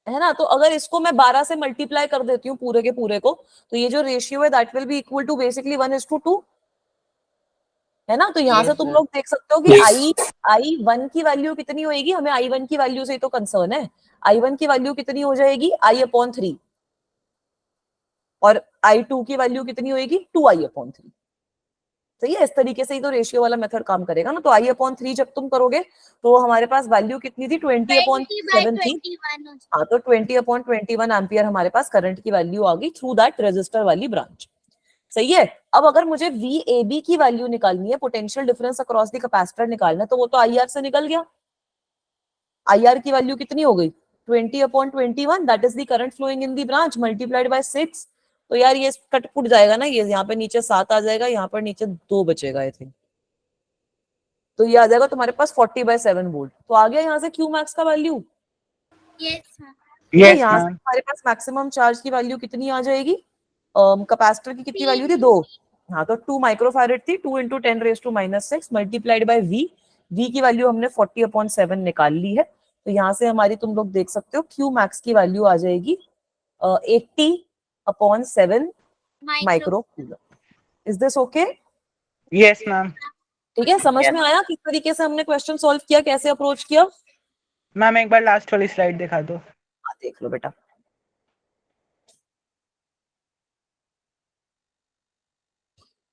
है ना, तो अगर इसको मैं 12 से मल्टीप्लाई कर देती हूँ पूरे के पूरे को, तो ये जो रेशियो है that will be equal to basically 1:2, है ना। तो यहाँ से Yes, तुम ma'am. लोग देख सकते हो कि I1 की वैल्यू कितनी होगी, हमें I1 की वैल्यू से ही तो कंसर्न है। I1 की वैल्यू कितनी हो जाएगी? I/3, और I2 की वैल्यू कितनी होगी? 2I/3। सही है, इस तरीके से ही तो रेशियो वाला मेथड काम करेगा ना। तो I/3 जब तुम करोगे तो हमारे पास वैल्यू कितनी थी? 20/7 थी। 20/21 हो हाँ, तो 20/21 एम्पियर हमारे पास करंट की वैल्यू आ गई थ्रू दैट रेजिस्टर वाली ब्रांच। सही है। अब अगर मुझे VAB की वैल्यू निकालनी है, potential difference across the capacitor निकालना है, तो वो तो IR से निकल गया। IR की वैल्यू कितनी हो गई? 20/21, that is the current flowing in the branch multiplied by 6। तो यार ये कट पुट जाएगा ना, ये यहाँ पे नीचे 7 आ जाएगा, यहाँ पर नीचे 2 बचेगा आई थिंक। तो ये आ जाएगा तुम्हारे पास 40/7 वोल्ट। तो आ गया यहाँ से Q मैक्स का वैल्यू। Yes ma'am. Yes, यहाँ से ma'am. हमारे पास मैक्सिमम चार्ज की वैल्यू कितनी आ जाएगी? कैपेसिटर की कितनी वैल्यू थी? 2। हाँ, तो 2 माइक्रोफैरेड थी, 2 × 10⁻⁻⁶ मल्टीप्लाइड बाय V की वैल्यू हमने 40/7 निकाल ली है। तो यहाँ से हमारी तुम लोग देख सकते हो Q मैक्स की वैल्यू आ जाएगी 80/7 micro coulomb. Is this okay? Yes, ma'am. ठीक है, समझ Yes. में आया किस तरीके से हमने क्वेश्चन सॉल्व किया, कैसे अप्रोच किया? मैम एक बार लास्ट वाली स्लाइड दिखा दो। हाँ, देख लो बेटा।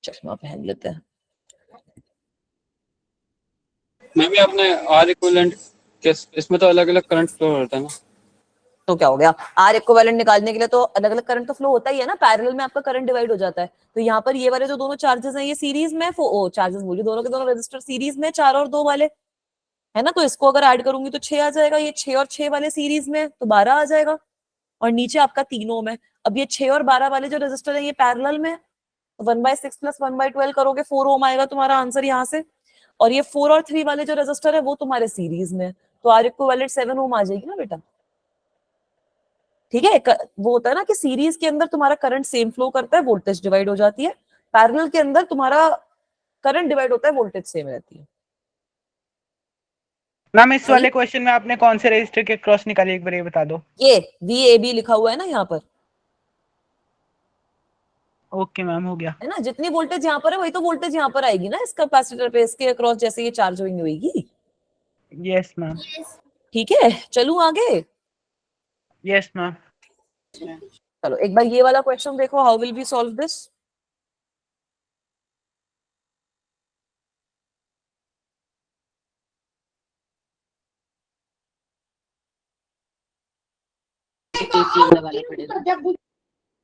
चश्मा पहन लेते हैं। मैं भी अपने आर इक्विवेलेंट इसमें तो अलग अलग करंट फ्लो होता है ना। तो क्या हो गया? आर इक्विवेलेंट निकालने के लिए तो अलग अलग करंट तो फ्लो होता ही है ना, पैरेलल में आपका करंट डिवाइड हो जाता है। तो यहाँ पर ये वाले जो दोनों चार्जेस हैं, ये सीरीज में, चार्जेस बोलिए, दोनों के दोनों रेजिस्टर सीरीज में, 4 और 2 वाले, है ना। तो इसको अगर ऐड करूंगी तो 6 आ जाएगा, ये 6 और 6 वाले सीरीज में, तो 12 आ जाएगा, और नीचे आपका 3 ओम है। अब ये 6 और 12 वाले जो रेजिस्टर है ये पैरेलल में है, तो 1/6 + 1/12 करोगे 4 ओम आएगा तुम्हारा आंसर यहाँ से। और ये 4 और 3 वाले जो रेजिस्टर है वो तुम्हारे सीरीज में है, तो आर इक्विवेलेंट 7 ओम आ जाएगी ना बेटा। ठीक है, वो होता है ना कि सीरीज के अंदर तुम्हारा करंट सेम फ्लो करता है, वोल्टेज डिवाइड हो जाती है। पैरेलल के अंदर तुम्हारा करंट डिवाइड होता है, वोल्टेज सेम रहती है। मैम इस सही? वाले क्वेश्चन में आपने कौन से रजिस्टर के क्रॉस निकाले, एक बार ये बता दो। ये VAB लिखा हुआ है ना यहाँ पर, ओके मैम, हो गया। है ना। जितनी वोल्टेज यहाँ पर है वही तो वोल्टेज यहाँ पर आएगी ना इस कैपेसिटर पे, इसके अक्रॉस जैसे ये चार्जिंग होगी। Yes ma'am. यस। ठीक है, चलूं आगे। Yes ma'am. चलो एक बार ये वाला क्वेश्चन देखो, how will be solve this. KCL लगाना पड़ेगा।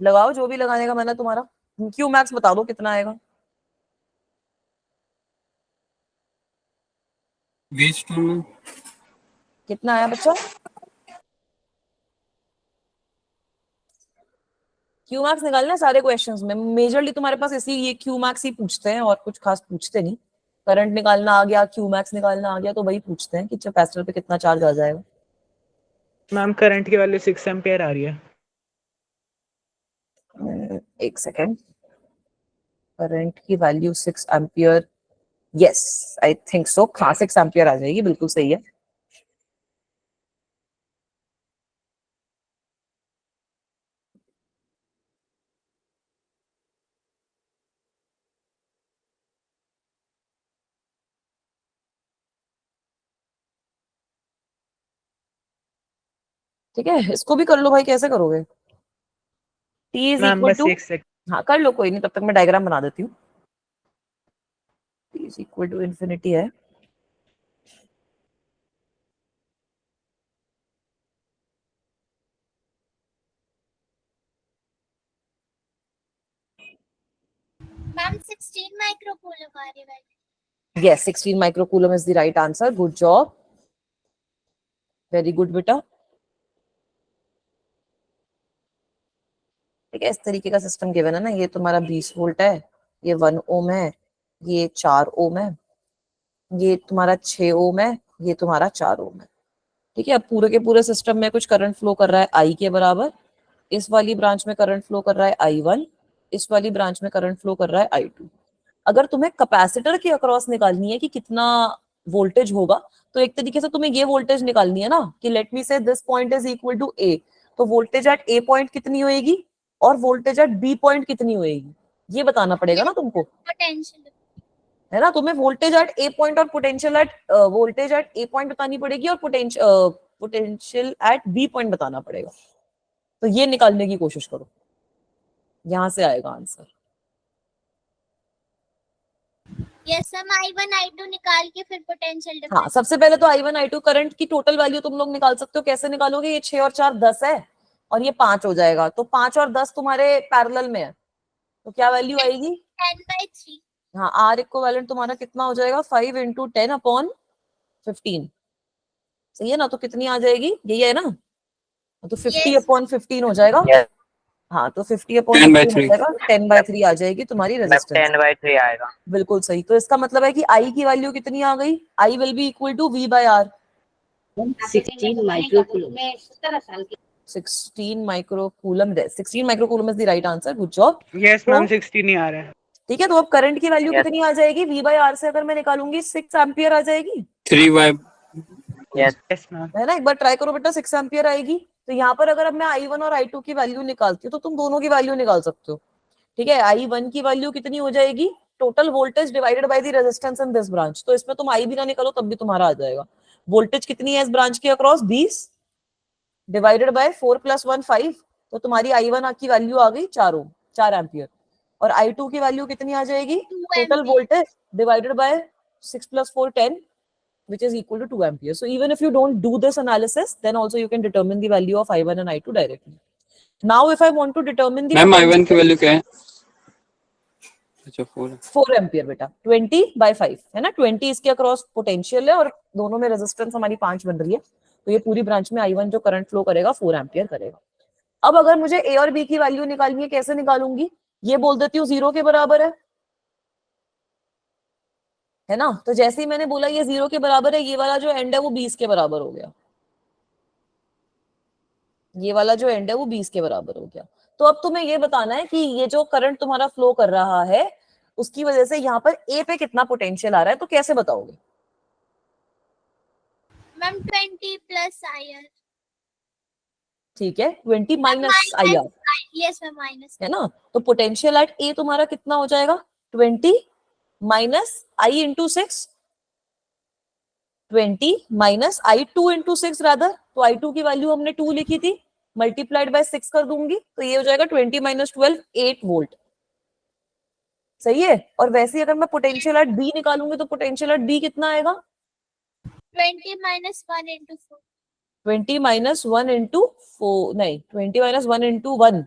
लगाओ जो भी लगाने का मन है तुम्हारा। Q मैक्स बता दो कितना आएगा। V2 में कितना आया बच्चा? Q मैक्स निकालना है सारे क्वेश्चंस में, मेजरली तुम्हारे पास इसी ये Q मैक्स ही पूछते हैं और कुछ खास पूछते नहीं। करंट निकालना आ गया, क्यू मैक्स निकालना आ गया, तो वही पूछते हैं कि कैपेसिटर पे कितना चार्ज आ जाएगा। मैम करंट की वैल्यू 6 एम्पियर आ रही है। एक सेकेंड, करंट की value 6 ampere, yes I think so, हाँ 6 एम्पियर आ जाएगी, बिल्कुल सही है। ठीक है, इसको भी कर लो भाई, कैसे करोगे? T इज मैम इक्वल बस टू, एक सेकंड। हाँ कर लो, कोई नहीं, तब तक मैं डायग्राम बना देती हूँ। T is equal to infinity है, मैम 16 माइक्रोकूलम आ रही है। yes 16 microcoulomb is the right answer, good job, very good बेटा। ठीक है, इस तरीके का सिस्टम गिवन है ना, ये तुम्हारा 20 वोल्ट है, ये 1 ओम है, ये 4 ओम है, ये तुम्हारा 6 ओम है, ये तुम्हारा 4 ओम है। ठीक है, अब पूरे के पूरे सिस्टम में कुछ करंट फ्लो कर रहा है आई के बराबर, इस वाली ब्रांच में करंट फ्लो कर रहा है I1, इस वाली ब्रांच में करंट फ्लो कर रहा है I2। अगर तुम्हें कैपेसिटर के अक्रॉस निकालनी है कि कितना वोल्टेज होगा, तो एक तरीके से तुम्हें ये वोल्टेज निकालनी है ना कि let me say this point is equal to A, तो वोल्टेज एट ए पॉइंट कितनी होएगी और वोल्टेज एट बी पॉइंट कितनी होएगी, ये बताना पड़ेगा ना तुमको, पोटेंशियल। है ना। तुम्हें वोल्टेज एट ए पॉइंट और potential at voltage at A point बतानी पड़ेगी और पोटेंशियल एट बी पॉइंट बताना पड़ेगा। तो ये निकालने की कोशिश करो, यहां से आएगा answer. Yes ma'am, I1 I2 निकाल के फिर पोटेंशियल हाँ, डिफरेंस। सबसे पहले तो I1 I2 करंट की टोटल वैल्यू तुम लोग निकाल सकते हो। कैसे निकालोगे? ये 6 और 4 10 है और ये 5 हो जाएगा, तो 5 और 10 तुम्हारे पैरेलल में है, तो क्या वैल्यू आएगी? 10/3। हाँ, R इक्विवेलेंट तुम्हारा कितना हो जाएगा? 5 इंटू 10/15, सही है ना। तो कितनी आ जाएगी? यही है ना, तो 50/15 हो जाएगा। Yes, हाँ, तो 10/3 50/15 हो जाएगा, 10/3 आ जाएगी तुम्हारी मैम रेजिस्टेंस। 10/3 आएगा। बिल्कुल सही। तो इसका मतलब है कि I की वैल्यू कितनी आ गई? I will be equal to V/R, 16 microcoulomb. 16 microcoulomb. 16 microcoulomb is the right answer, good job. Yes तो मैम 16 ही आ रहा है। ठीक है, तो अब करंट की वैल्यू Yes, कितनी आ जाएगी? V/R से अगर मैं निकालूंगी 6 एम्पियर आ जाएगी, 3 yes, यस मैम। है ना। एक बार ट्राई करो बेटा, 6 एम्पियर आएगी। तो यहाँ पर अगर अब मैं I1 और I2 की वैल्यू निकालती हूँ तो तुम दोनों की वैल्यू निकाल सकते हो। ठीक है, I1 की वैल्यू कितनी हो जाएगी? Total voltage divided by the resistance in this branch. तो इसमें तुम I भी ना निकालो तब भी तुम्हारा आ जाएगा। वोल्टेज कितनी है इस ब्रांच के अक्रॉस? 20 डिवाइडेड बाय 4 + 1 5, तो तुम्हारी I1 की वैल्यू आ गई 4 एम्पियर। और I2 की वैल्यू कितनी आ जाएगी? 2 total ampere. Voltage divided by 6 + 4 10, which is equal to 2 amperes. So even if you don't do this analysis, then also you can determine the value of I1 and I2 directly. Now if I want to determine the ma'am I1 की potential, value क्या है? अच्छा 4 है। 4 ampere बेटा, 20/5 है ना। 20 इसके across potential है और दोनों में रेजिस्टेंस हमारी 5 बन रही है, तो ये पूरी ब्रांच में I1 जो करंट फ्लो करेगा 4 एम्पियर करेगा। अब अगर मुझे ए और बी की वैल्यू निकालनी है, कैसे निकालूंगी? ये बोल देती हूँ 0 के बराबर है ना। तो जैसे ही मैंने बोला ये 0 के बराबर है, ये वाला जो एंड है वो 20 के बराबर हो गया, ये वाला जो एंड है वो 20 के बराबर हो गया। तो अब तुम्हें ये बताना है कि ये जो करंट तुम्हारा फ्लो कर रहा है उसकी वजह से यहाँ पर ए पे कितना पोटेंशियल आ रहा है, तो कैसे बताओगे? Ma'am 20 + IR। ठीक है, 20 minus IR yes ma'am, minus. है ना। तो पोटेंशियल एट ए तुम्हारा कितना हो जाएगा? 20 minus I into 6, 20 minus I2 into 6 rather. तो I2 की वैल्यू हमने 2 लिखी थी, मल्टीप्लाइड बाय 6 कर दूंगी, तो ये हो जाएगा 20 - 12 8 वोल्ट, सही है। और वैसे ही अगर मैं पोटेंशियल एट बी निकालूंगी तो पोटेंशियल एट बी कितना आएगा? 20 - 1 × 4। 20 - 1 इंटू 4 नहीं, 20 - 1 इंटू 1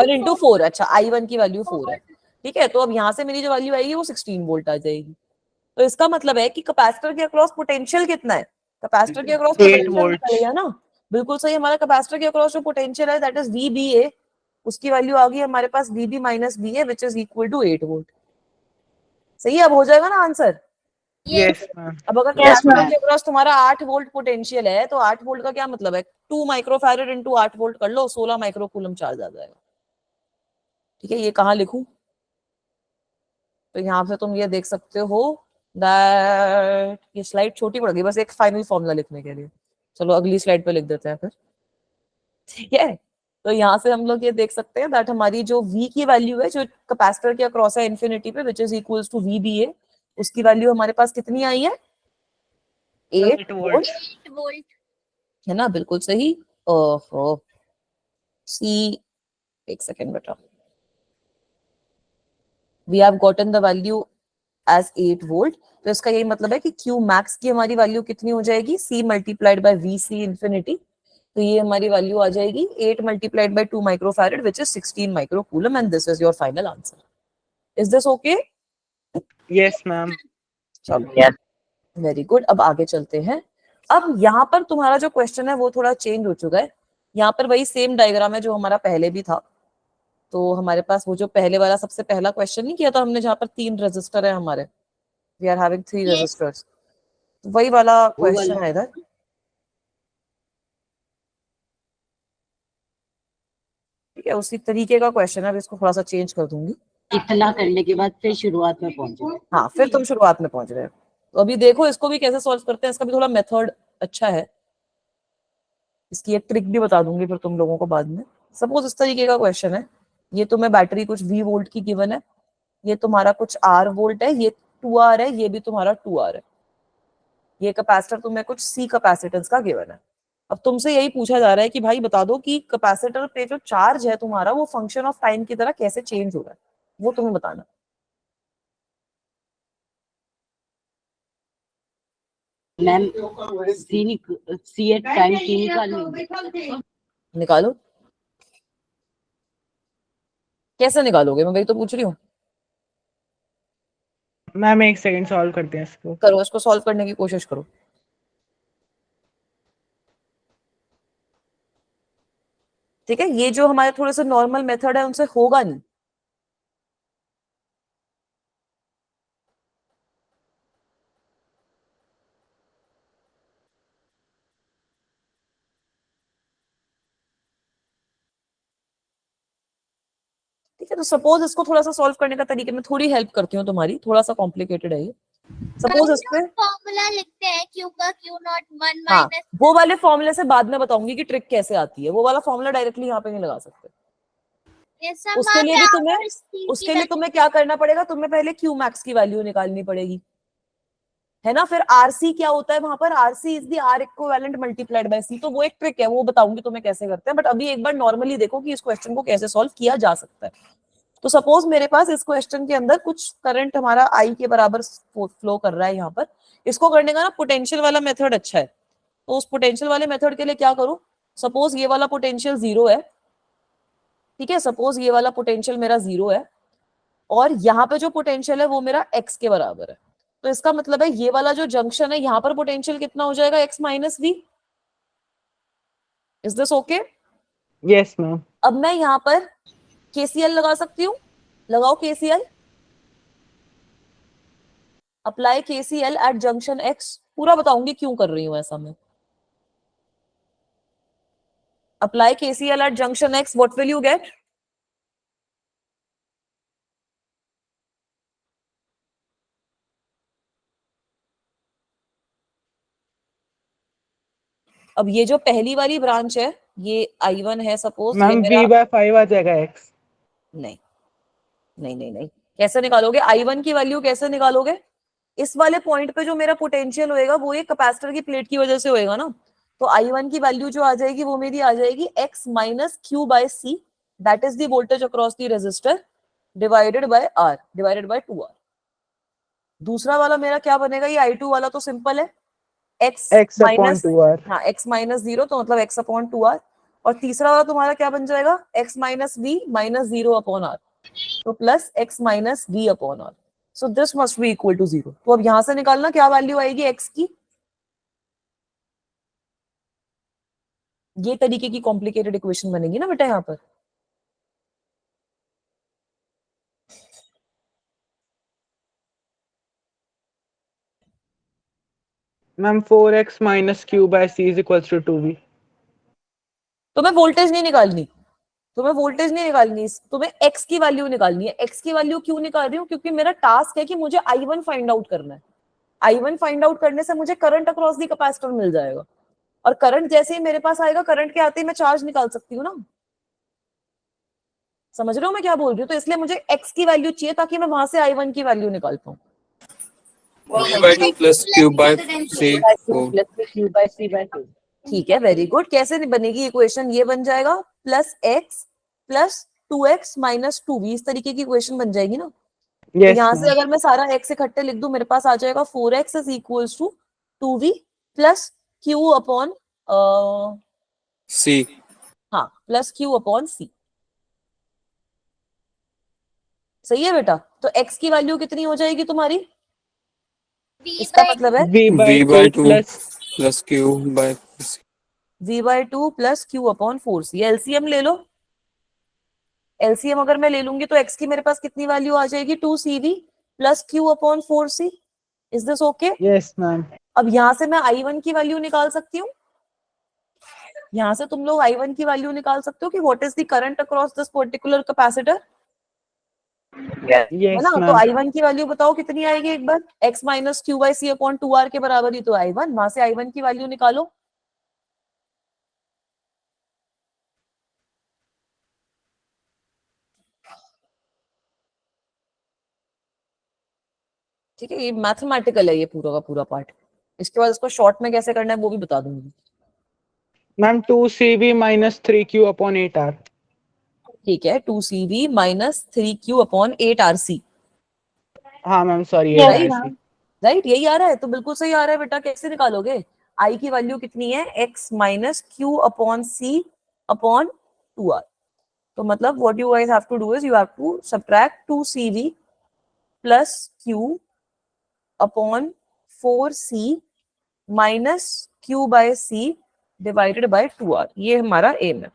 इंटू 4। अच्छा, I1 की वैल्यू 4 है, ठीक है। तो अब यहाँ से मेरी जो वैल्यू आएगी वो 16 वोल्ट आ जाएगी। तो इसका मतलब है कि कैपेसिटर के अक्रॉस पोटेंशियल कितना है? कैपेसिटर के अक्रॉस 8 पोटेंशियल वोल्ट। निकलेगा ना, बिल्कुल सही। हमारा कैपेसिटर के अक्रॉस जो पोटेंशियल है दैट इज VBA, उसकी वैल्यू आ गई हमारे पास VB - VA, which is equal to 8 volt. सही है, अब हो जाएगा ना आंसर। Yes ma'am. अब अगर Yes, कैपेसिटर ma'am. के अक्रॉस तुम्हारा 8 वोल्ट पोटेंशियल है तो 8 वोल्ट का क्या मतलब है, 2 माइक्रोफैरेड इंटू 8 वोल्ट कर लो, 16 माइक्रोकूलम चार्ज आ जाएगा। ठीक है, ये कहाँ लिखूं? तो यहाँ से तुम ये देख सकते हो दैट ये स्लाइड छोटी पड़ गई बस एक फाइनल फॉर्मूला लिखने के लिए। चलो अगली स्लाइड पे लिख देते हैं फिर। ठीक है, तो यहाँ से हम लोग ये देख सकते हैं दैट हमारी जो V की वैल्यू है जो कैपेसिटर के अक्रॉस है इन्फिनिटी पे which is equals to VBA, उसकी वैल्यू हमारे पास कितनी आई है, 8 8 वोल्ट, 8 वोल्ट। है ना, बिल्कुल सही। ओहो सी, एक सेकेंड बेटा, we have gotten the value as 8 volt. तो इसका यही मतलब है कि Q मैक्स की हमारी वैल्यू कितनी हो जाएगी, C multiplied by VC infinity. तो ये हमारी वैल्यू आ जाएगी 8 multiplied by 2 microfarad which is 16 microcoulomb and this is your final answer. Is this okay? Yes ma'am. चलो Yes. वेरी गुड, अब आगे चलते हैं। अब यहाँ पर तुम्हारा जो क्वेश्चन है वो थोड़ा चेंज हो चुका है। यहाँ पर वही सेम डायग्राम है जो हमारा पहले भी था। तो हमारे पास वो जो पहले वाला सबसे पहला क्वेश्चन नहीं किया था हमने जहाँ पर 3 रजिस्टर है हमारे, we are having 3 Yes. Resistors, वही वाला वो क्वेश्चन वाला है इधर। ठीक है, उसी तरीके का क्वेश्चन है, अब इसको थोड़ा सा चेंज कर दूंगी। इतना करने के बाद फिर शुरुआत में पहुंचे। हाँ फिर तुम शुरुआत में पहुंच रहे हो। तो अभी देखो इसको भी कैसे सॉल्व करते हैं, इसका भी थोड़ा मेथड अच्छा है, इसकी एक ट्रिक भी बता दूंगी फिर तुम लोगों को बाद में। सपोज इस तरीके का क्वेश्चन है, ये तुम्हें बैटरी कुछ V वोल्ट की गिवन है, ये तुम्हारा कुछ R वोल्ट है, ये 2R है, ये भी तुम्हारा 2R है, ये कैपेसिटर तुम्हें कुछ C कैपेसिटेंस का गिवन है। अब तुमसे यही पूछा जा रहा है कि भाई बता दो कि कैपेसिटर पे जो चार्ज है तुम्हारा वो फंक्शन ऑफ टाइम की तरह कैसे चेंज हो रहा है, वो तुम्हें बताना। मैम सी एट टाइम की निकालनी। निकालो, कैसे निकालोगे, मैं वही तो पूछ रही हूँ। मैम एक सेकंड सॉल्व करते हैं इसको। करो, इसको सॉल्व करने की कोशिश करो। ठीक है, ये जो हमारे थोड़े से नॉर्मल मेथड है उनसे होगा नहीं। ठीक है, तो सपोज इसको थोड़ा सा सॉल्व करने का तरीके में थोड़ी हेल्प करती हूँ तुम्हारी, थोड़ा सा कॉम्प्लिकेटेड है ये। सपोज इस पे फॉर्मूला लिखते हैं Q का Q नॉट 1 हाँ माइनस। वो वाले फॉर्मूले से बाद में बताऊंगी कि ट्रिक कैसे आती है, वो वाला फॉर्मूला डायरेक्टली यहाँ पे नहीं लगा सकते। उसके लिए भी तुम्हें उसके लिए तुम्हें क्या करना पड़ेगा, तुम्हें पहले Q मैक्स की वैल्यू निकालनी पड़ेगी, है ना। फिर RC क्या होता है वहां पर, RC is the R equivalent multiplied by C। तो वो एक ट्रिक है, वो बताऊंगी तुम्हें कैसे करते हैं, बट अभी एक बार नॉर्मली देखो कि इस क्वेश्चन को कैसे सॉल्व किया जा सकता है। तो सपोज मेरे पास इस क्वेश्चन के अंदर कुछ करंट हमारा I के बराबर फ्लो कर रहा है यहाँ पर। इसको करने का ना पोटेंशियल वाला मेथड अच्छा है। तो उस पोटेंशियल वाले मेथड के लिए क्या करूं, सपोज ये वाला पोटेंशियल 0 है, ठीक है, सपोज ये वाला पोटेंशियल मेरा 0 है और यहाँ पे जो पोटेंशियल है वो मेरा x के बराबर है। तो इसका मतलब है ये वाला जो जंक्शन है यहाँ पर पोटेंशियल कितना हो जाएगा, x minus V. Is this okay? Yes ma'am. अब मैं यहाँ पर KCL लगा सकती हूँ, लगाओ KCL, apply KCL at junction x। पूरा बताऊंगी क्यों कर रही हूँ ऐसा मैं। Apply KCL at junction x, what will you get? अब ये जो पहली वाली ब्रांच है ये I1 है, सपोज ये मैम मेरा V/5 आ जाएगा x। नहीं नहीं नहीं नहीं, कैसे निकालोगे I1 की वैल्यू, कैसे निकालोगे? इस वाले पॉइंट पे जो मेरा पोटेंशियल होएगा वो ये कैपेसिटर की प्लेट की वजह से होएगा ना। तो I1 की वैल्यू जो आ जाएगी वो मेरी आ जाएगी x minus Q by C, that is the voltage across the resistor divided by R divided by 2R। दूसरा वाला मेरा क्या बनेगा, ये I2 वाला तो सिंपल है, x x upon minus 2r। हाँ x माइनस 0 तो मतलब x अपॉन 2R। और तीसरा वाला तुम्हारा क्या बन जाएगा, x minus v minus 0 upon R, तो plus x minus v upon R। So this must be equal to 0। तो अब यहां से निकालना क्या वैल्यू आएगी x की। ये तरीके की कॉम्प्लिकेटेड इक्वेशन बनेगी ना बेटा यहाँ पर। Ma'am 4x minus q by c is equals to 2v. तुम्हें वोल्टेज नहीं निकालनी, तुम्हें x की वैल्यू निकालनी है। x की वैल्यू क्यों निकाल रही हूँ? क्योंकि मेरा टास्क है कि मुझे I1 फाइंड आउट करना है। I1 फाइंड आउट करने से मुझे करंट अक्रॉस दी कैपेसिटर मिल जाएगा, और करंट जैसे ही मेरे पास आएगा, करंट के आते ही मैं चार्ज निकाल सकती हूँ ना। समझ रहे हो मैं क्या बोल रही हूँ? तो इसलिए मुझे x की वैल्यू चाहिए ताकि मैं वहां से I1 की वैल्यू निकाल पाऊँ। V/2 plus Q by C. ठीक है, वेरी गुड। कैसे बनेगी इक्वेशन? ये बन जाएगा plus x plus 2x minus 2v, इस तरीके की इक्वेशन बन जाएगी ना। तो Yes, यहाँ से ma'am. अगर मैं सारा x इकट्ठे लिख दूं, मेरे पास आ जाएगा 4x is equals to 2v plus q upon C. हाँ, प्लस q अपॉन c। सही है बेटा? तो x की वैल्यू कितनी हो जाएगी तुम्हारी? इसका मतलब है v/2 plus Q by C. v/2 plus q upon 4c। LCM ले लो। एलसीएम अगर मैं ले लूंगी तो x की मेरे पास कितनी वैल्यू आ जाएगी? 2cv plus q upon 4c। Is this okay? Yes, ma'am. अब यहां से मैं I1 की वैल्यू निकाल सकती हूँ। यहां से तुम लोग I1 की वैल्यू निकाल सकते हो कि what is the current across this particular capacitor, Yes. है Yes, ना? तो ma'am. I1 की वैल्यू बताओ कितनी आएगी एक बार? x minus Q by C upon 2r के बराबर ही तो I1। वहां से I1 की वैल्यू निकालो। ठीक है, ये मैथमेटिकल है ये पूरा का पूरा पार्ट। इसके बाद इसको शॉर्ट में कैसे करना है वो भी बता दूंगी। Ma'am 2cv minus 3q upon 8r. ठीक है, 2cv minus 3q upon 8rc। हाँ ma'am, sorry, Yes, 8rc. ma'am. Right, यही आ रहा है। तो बिल्कुल सही आ रहा है बेटा। कैसे निकालोगे? आई की वैल्यू कितनी है? x minus Q upon C upon 2r। तो मतलब what you guys have to do is you have to subtract 2cv plus q upon 4c minus q by c divided by 2r। ये हमारा M है।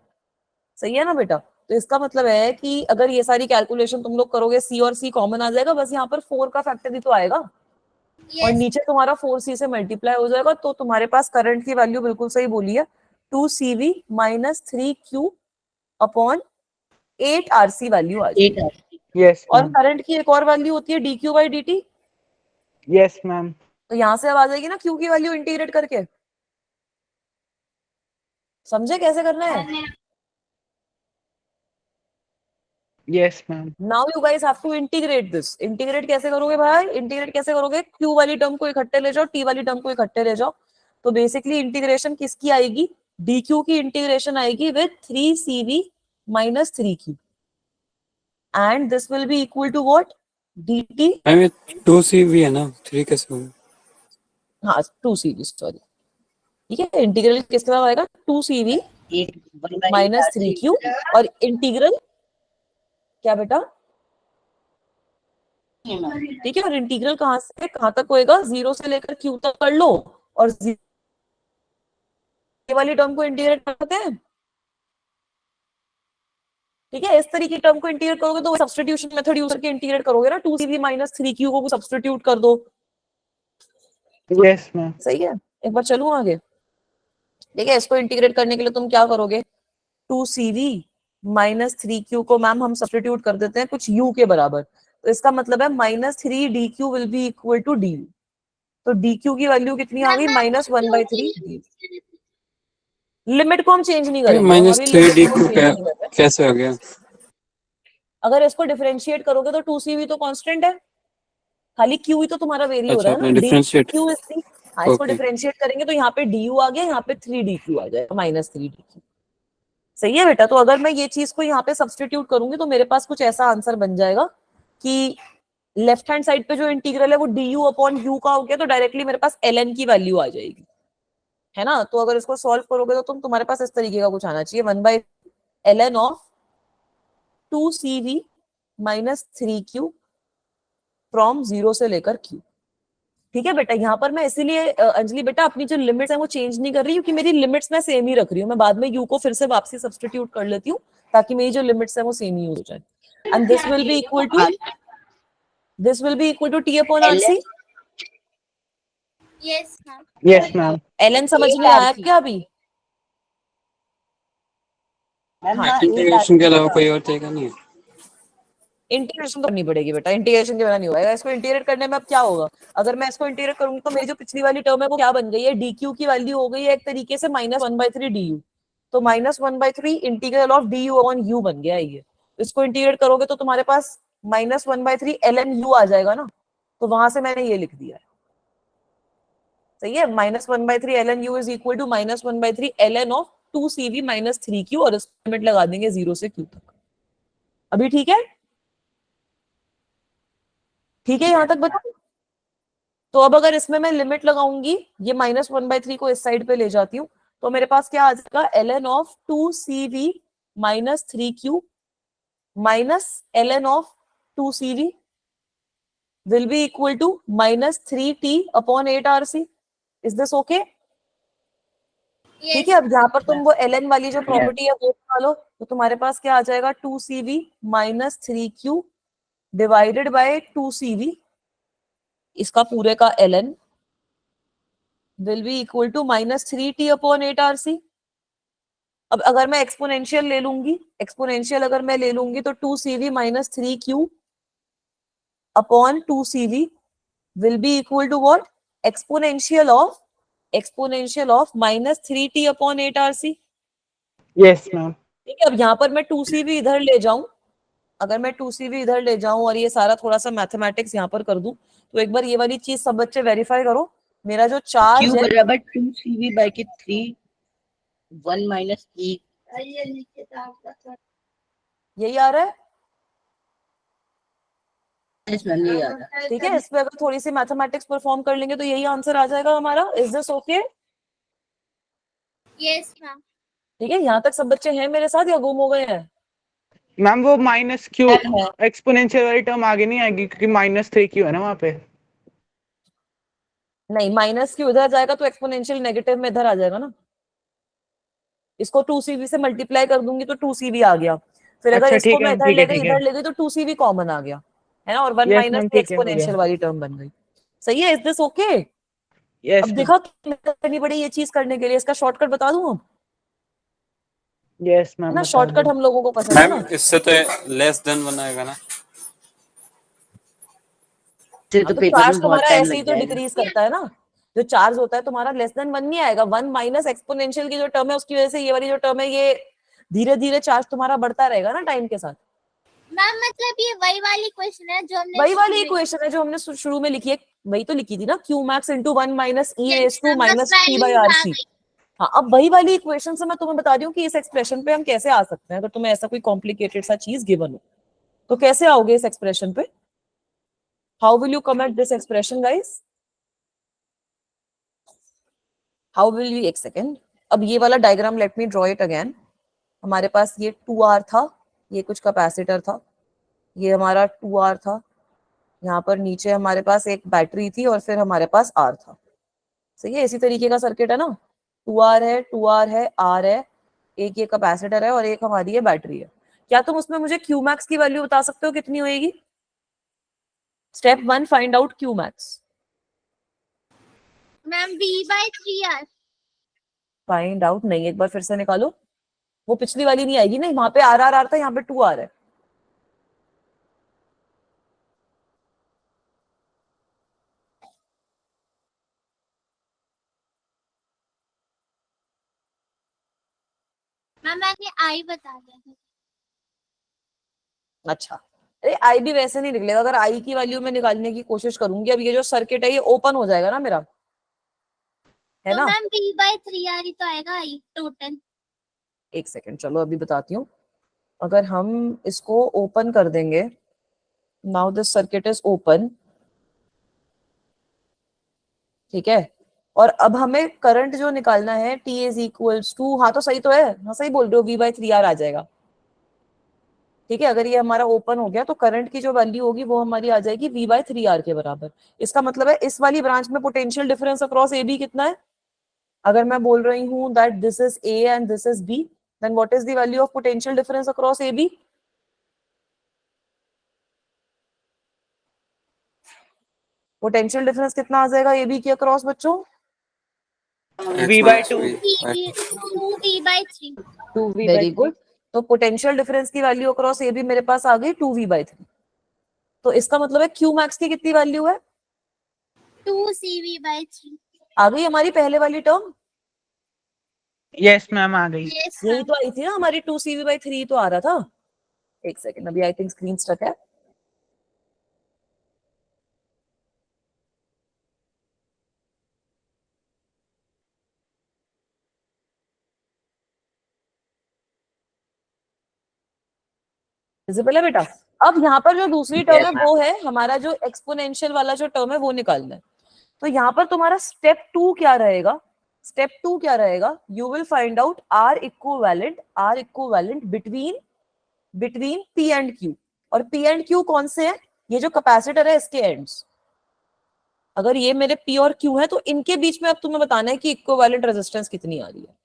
सही है ना बेटा? तो इसका मतलब है कि अगर ये सारी कैलकुलेशन तुम लोग करोगे, c और c कॉमन आ जाएगा, बस यहाँ पर 4 का फैक्टर ही तो आएगा, और नीचे तुम्हारा 4c से मल्टीप्लाई हो जाएगा। तो तुम्हारे पास करंट की वैल्यू बिल्कुल सही बोली है, 2cv minus 3q upon 8rc value आ जाएगी। 8 Yes, और ma'am. करंट की एक और वैल्यू होती है dq by dt। Yes, ma'am. तो यहां से अब आ जाएगी ना q की वैल्यू इंटीग्रेट करके। समझे कैसे करना है? Yes, ma'am. Now you guys have to integrate this. Integrate कैसे करोगे भाई? इंटीग्रेट कैसे करोगे? q वाली टर्म को इकट्ठे ले जाओ, t वाली टर्म को इकट्ठे ले जाओ। तो बेसिकली इंटीग्रेशन किसकी आएगी? dq की इंटीग्रेशन आएगी with 3cv minus 3q, and this will be equal to what? dt। Ma'am ये 2CV है ना, 3 कैसे होगा? हाँ, 2cv, सॉरी। ठीक है, इंटीग्रल किसके बाद आएगा? 2cv 1 minus 3q। और इंटीग्रल क्या बेटा? ठीक है, और इंटीग्रल कहां से कहां तक होएगा? 0 से लेकर q तक कर लो, और ये वाली टर्म को इंटीग्रेट करते हैं। ठीक है, इस तरीके की टर्म को इंटीग्रेट करोगे तो सब्स्टिट्यूशन मेथड यूज करके इंटीग्रेट करोगे ना। 2cv माइनस 3q को सब्स्टिट्यूट कर दो। Yes, ma'am. सही है, एक बार चलूं आगे। ठीक है, इसको इंटीग्रेट करने के लिए तुम क्या करोगे? 2cv माइनस 3q को मैम हम सब्स्टिट्यूट कर देते हैं कुछ u के बराबर। तो इसका मतलब है minus 3dq will be equal to du। तो dq की वैल्यू कितनी आ गई? Minus 1/3 du। लिमिट को हम चेंज नहीं करेंगे, हम अभी लिमिट को -3dq चेंज नहीं कर रहे। कैसे हो गया? अगर इसको डिफरेंशिएट करोगे तो 2cv तो कांस्टेंट है, खाली q ही तो तुम्हारा वेरी हो अच्छा, रहा है आपने ना। डिफरेंशिएट। dq is 3। हाँ, इसको ओके। डिफरेंशिएट करेंगे तो यहाँ पे du आ गया, यहाँ पे 3dq आ जाएगा, माइनस 3dq। सही है बेटा? तो अगर मैं ये चीज को यहाँ पे सब्स्टिट्यूट करूंगी तो मेरे पास कुछ ऐसा आंसर बन जाएगा कि लेफ्ट हैंड साइड पे जो इंटीग्रल है वो du अपॉन u का हो गया, तो डायरेक्टली मेरे पास ln की वैल्यू आ जाएगी, है ना? तो अगर इसको सॉल्व करोगे तो तुम्हारे पास इस तरीके का कुछ आना चाहिए, 1/ln of 2cv minus 3q from 0 से लेकर q। ठीक है बेटा? यहाँ पर मैं इसीलिए अंजलि बेटा अपनी जो लिमिट्स है वो चेंज नहीं कर रही, क्योंकि मेरी लिमिट्स मैं सेम ही रख रही हूँ। मैं बाद में u को फिर से वापसी सब्स्टिट्यूट कर लेती हूँ ताकि मेरी जो लिमिट्स है वो सेम ही हो जाए। And this will be equal to t upon rc। Yes ma'am. Yes ma'am. LN समझ में आया क्या अभी? मैम हाँ, हाँ ठीक है। इंटीग्रेशन के अलावा कोई और तरीका नहीं है? इंटीग्रेशन तो करनी पड़ेगी बेटा, इंटीग्रेशन के बिना नहीं होगा। इसको इंटीग्रेट करने में अब क्या होगा, अगर मैं इसको इंटीग्रेट करूंगी तो मेरी जो पिछली वाली टर्म है वो क्या बन गई है, डी क्यू की वैल्यू हो गई है एक तरीके से -1/3 डी यू। तो -1/3 integral of D you upon you बन गया है ये। इसको इंटीग्रेट करोगे तो तुम्हारे पास -1/3 ln यू आ जाएगा ना, तो वहां से मैंने ये लिख दिया है। सही है, -1/3 ln u is equal to -1/3 ln of 2cv - 3q, और इसको लिमिट लगा देंगे 0 से q तक। अभी ठीक है? ठीक है यहां तक बता। तो अब अगर इसमें मैं लिमिट लगाऊंगी, ये -1/3 को इस साइड पे ले जाती हूँ, तो मेरे पास क्या आ जाएगा, ln of 2cv - 3q minus ln of 2cv will be equal to -3t upon 8rc. Is this okay? ठीक है, अब यहाँ पर तुम वो ln वाली जो प्रॉपर्टी है वो निकालो, तो तुम्हारे पास क्या आ जाएगा, 2cv - 3q divided by 2cv, इसका पूरे का ln will be equal to -3t upon 8rc. अब अगर मैं एक्सपोनेंशियल ले लूंगी, एक्सपोनेंशियल अगर मैं ले लूंगी तो 2cv - 3q upon 2cv will be equal to what? exponential of -3t upon 8rc. Yes ma'am. ठीक है, अब यहाँ पर मैं 2cv इधर ले जाऊं, अगर मैं 2cv इधर ले जाऊं और ये सारा थोड़ा सा मैथमेटिक्स यहाँ पर कर दूं, तो एक बार ये वाली चीज सब बच्चे वेरीफाई करो, मेरा जो चार्ज Q है बराबर 2cv by के 3 1 minus e। यही आ रहा है। Yes, मैम ये आ रहा है। ठीक है, इस पे अगर थोड़ी सी मैथमेटिक्स परफॉर्म कर लेंगे तो यही आंसर आ जाएगा हमारा। Is this okay? Yes ma'am. ठीक है, यहाँ तक सब बच्चे हैं मेरे साथ या गुम हो गए हैं? मैम वो -q है। एक्सपोनेंशियल वाली टर्म आगे नहीं आएगी क्योंकि -3q है ना वहाँ पे। नहीं, -q उधर जाएगा तो एक्सपोनेंशियल नेगेटिव में इधर आ जाएगा ना। इसको 2cv से मल्टीप्लाई कर दूंगी तो 2cv आ गया, फिर अगर अच्छा इसको ठीक मैं है इधर ठीक ले है गई ठीक है। इधर ले गई तो 2cv कॉमन आ गया, है ना, और 1 यस माइनस मैम की ठीक है हो गया। एक्सपोनेंशियल वाली टर्म बन गई। सही है, इज दिस ओके? अब यस मैम। देखा करनी पड़ी ये चीज करने के लिए, इसका शॉर्टकट बता दूं अब, यस है मैम ना, बता शॉर्टकट दो। हम लोगों को पसंद है मैम ना। इससे तो लेस देन बनाएगा ना? से हाँ, तो तो पेपर चार्ज में बहुत तुम्हारा टाइम ऐसे ही लग तो जाएगा। डिक्रीज करता है ना, जो चार्ज होता है तुम्हारा लेस देन 1 नहीं आएगा, 1 माइनस एक्सपोनेंशियल की जो टर्म है उसकी वजह से ये वाली जो टर्म है ये धीरे धीरे चार्ज तुम्हारा बढ़ता रहेगा ना टाइम के साथ। मैम मतलब ये वही वाली क्वेश्चन है जो हमने वही वाली शुरू में- इक्वेशन है जो हमने शुरू में लिखी है, वही तो लिखी थी ना, q max into 1 minus e Yes, raised to ma'am, बस minus t by values आ rc। गई। हाँ, अब वही वाली इक्वेशन से मैं तुम्हें बता रही हूँ कि इस एक्सप्रेशन पे हम कैसे आ सकते हैं, अगर तुम्हें ऐसा कोई कॉम्प्लिकेटेड सा चीज गिवन हो तो कैसे आओगे इस एक्सप्रेशन पे, how will you come at this expression guys, how will you, एक सेकेंड, अब ये वाला diagram let me draw it again. हमारे पास ये 2r था, ये कुछ कैपेसिटर था, ये हमारा 2r था, यहाँ पर नीचे हमारे पास एक बैटरी थी और फिर हमारे पास r था। सही है, इसी तरीके का सर्किट है ना, 2r है, 2r है, r है, एक ये कैपेसिटर है और एक हमारी ये बैटरी है। क्या तुम उसमें मुझे q max की वैल्यू बता सकते हो कितनी होएगी? Step 1, find out q max। Ma'am v/3r। Find out नहीं, एक बार फिर से निकालो, वो पिछली वाली नहीं आएगी, नहीं, वहां पे r था, यहाँ पे 2r है। मैम मैंने आई बता दिया था। अच्छा, अरे आई भी वैसे नहीं निकलेगा, अगर आई की वैल्यू में निकालने की कोशिश करूंगी, अब ये जो सर्किट है ये ओपन हो जाएगा ना मेरा, है तो ना। मैम v/3r ही तो आएगा आई टोटल। एक सेकेंड, चलो अभी बताती हूँ। अगर हम इसको ओपन कर देंगे, now this circuit is open, ठीक है, और अब हमें करंट जो निकालना है T इज इक्वल्स टू, हाँ तो सही तो है, हाँ सही बोल रहे हो, v/3r आ जाएगा। ठीक है, अगर ये हमारा ओपन हो गया तो करंट की जो वैल्यू होगी वो हमारी आ जाएगी v/3r के बराबर। इसका मतलब है इस वाली ब्रांच में potential difference across A B कितना है, अगर मैं बोल रही हूँ that this is A and this is B, then what is the value of potential difference across A B? Potential difference कितना आ जाएगा ए बी के अक्रॉस बच्चों? V/2 2v/3 very good. तो पोटेंशियल डिफरेंस की वैल्यू अक्रॉस ए बी मेरे पास आ गई 2v/3। तो इसका मतलब है क्यू मैक्स की कितनी वैल्यू है? 2cv/3 आ गई हमारी पहले वाली टर्म, यस मैम आ गई। yes यही ma'am. तो आई थी ना हमारी 2cv/3 तो आ रहा था। एक सेकेंड, अभी आई थिंक स्क्रीन स्टक है। विजिबल है बेटा? अब यहाँ पर जो दूसरी टर्म है वो है हमारा जो एक्सपोनेंशियल वाला जो टर्म है वो निकालना है। तो यहाँ पर तुम्हारा स्टेप 2 क्या रहेगा? स्टेप 2 क्या रहेगा? You will find out R equivalent between P and Q. और पी एंड क्यू कौन से हैं? ये जो कैपेसिटर है इसके एंड्स। अगर ये मेरे पी और क्यू है तो इनके बीच में अब तुम्हें बताना है कि इक्विवेलेंट रेजिस्टेंस कितनी आ रही है।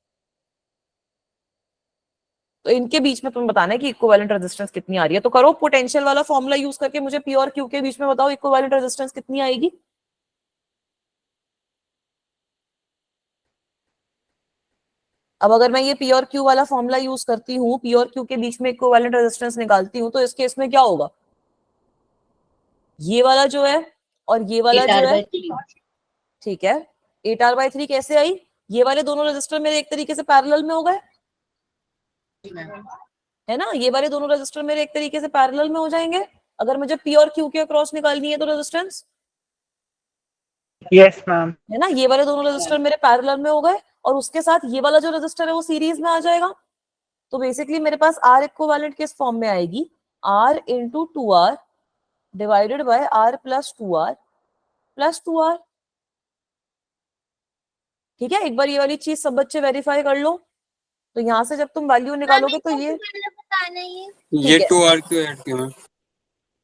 तो इनके बीच में तुम्हें बताना है कि इक्विवेलेंट रेजिस्टेंस कितनी आ रही है। तो करो पोटेंशियल वाला फॉर्मूला यूज करके मुझे पी और क्यू के बीच में बताओ इक्विवेलेंट रेजिस्टेंस कितनी आएगी। अब अगर मैं ये पी और क्यू वाला फॉर्मूला यूज करती हूँ, पी और क्यू के बीच में इक्विवेलेंट रेजिस्टेंस निकालती हूँ, तो इस केस में क्या होगा? ये वाला जो है और ये वाला जो है, ठीक है, 8R/3 कैसे आई? ये वाले दोनों रेजिस्टर मेरे एक तरीके से पैरेलल में हो गए, है ना? ये वाले दोनों रेजिस्टर मेरे एक तरीके से पैरेलल में हो जाएंगे अगर मुझे पी और क्यू के अक्रॉस निकालनी है तो रेजिस्टेंस, यस मैम। है ना? ये वाले दोनों रेजिस्टर मेरे पैरेलल में हो गए और उसके साथ ये वाला जो रेजिस्टर है वो सीरीज में आ जाएगा। तो बेसिकली मेरे पास आर इक्विवेलेंट किस फॉर्म में आएगी? R into 2R divided by R plus 2R plus 2R। ठीक है, एक बार ये वाली चीज सब बच्चे वेरीफाई कर लो। तो यहाँ से जब तुम वैल्यू निकालोगे तो ये बताना है ये 2R क्यों ऐड किया मैम?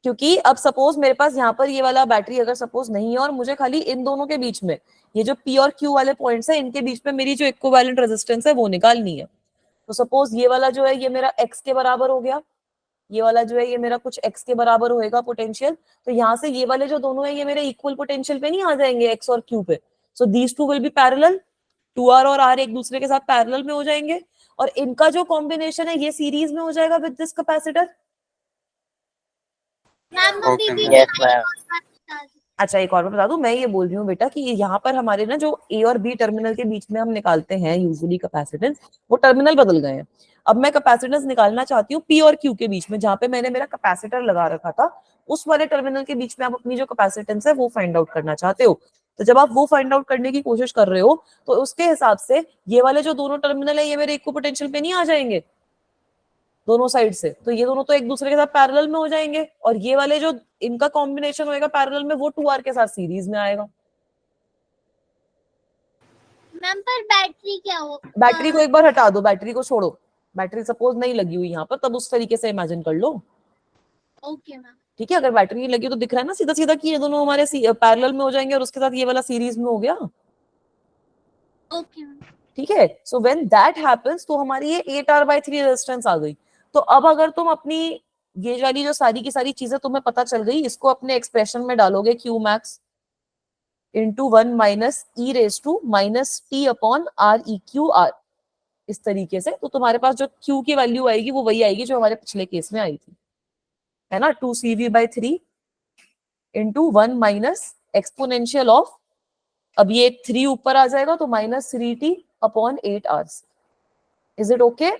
क्योंकि अब सपोज मेरे पास यहाँ पर ये वाला बैटरी अगर सपोज नहीं है और मुझे खाली इन दोनों के बीच में ये जो पी और क्यू वाले पॉइंट्स है इनके बीच में मेरी जो इक्विवेलेंट रेजिस्टेंस है वो निकालनी है। तो सपोज ये वाला जो है ये मेरा एक्स के बराबर हो गया, ये वाला जो है ये मेरा कुछ एक्स के बराबर होएगा पोटेंशियल। तो यहाँ से ये वाले जो दोनों है ये मेरे इक्वल पोटेंशियल पे नहीं आ जाएंगे एक्स और क्यू पे। So these two will be parallel, 2R और R एक दूसरे के साथ पैरेलल में हो जाएंगे और इनका जो कॉम्बिनेशन है ये सीरीज में हो जाएगा with this capacitor. Ma'am Okay, अभी ma'am. भी Yes, ma'am. अच्छा एक और मैं बता दूं, मैं ये बोल रही हूँ बेटा कि यहाँ पर हमारे ना जो ए और बी टर्मिनल के बीच में हम निकालते हैं यूजुअली कैपेसिटेंस, वो टर्मिनल बदल गए हैं। अब मैं कैपेसिटेंस निकालना चाहती हूँ पी और क्यू के बीच में, जहाँ पे मैंने मेरा कैपेसिटर लगा रखा था उस वाले टर्मिनल के बीच में आप अपनी जो कैपेसिटेंस है वो फाइंड आउट करना चाहते हो। तो जब आप वो फाइंड आउट करने की कोशिश कर रहे हो तो उसके हिसाब से ये वाले जो दोनों टर्मिनल है ये मेरे इक्वल पोटेंशियल पे नहीं आ जाएंगे दोनों साइड से, तो ये दोनों तो एक दूसरे के साथ पैरेलल में हो जाएंगे और ये वाले जो इनका कॉम्बिनेशन होएगा पैरेलल में वो 2R के साथ सीरीज में आएगा। मैम पर बैटरी क्या हो? बैटरी को एक बार हटा दो, बैटरी को छोड़ो, बैटरी सपोज नहीं लगी हुई यहाँ पर, तब उस तरीके से इमेजिन कर लो। Okay ma'am. ठीक है, अगर बैटरी नहीं लगी तो दिख रहा है ना सीधा सीधा कि ये दोनों हमारे पैरेलल में हो जाएंगे और उसके साथ ये वाला सीरीज में हो गया। Okay ma'am. ठीक है, सो व्हेन दैट हैपेंस तो हमारी ये 8R/3 रेजिस्टेंस आ गई। तो अब अगर तुम अपनी ये वाली जो सारी की सारी चीजें तुम्हें पता चल गई, इसको अपने एक्सप्रेशन में डालोगे Q max into 1 minus E raise to minus T upon R E Q R, इस तरीके से, तो तुम्हारे पास जो क्यू की वैल्यू आएगी वो वही आएगी जो हमारे पिछले केस में आई थी, है ना? 2cv/3 into 1 minus exponential of, अब ये 3 ऊपर आ जाएगा तो minus 3t upon 8R। Is it okay?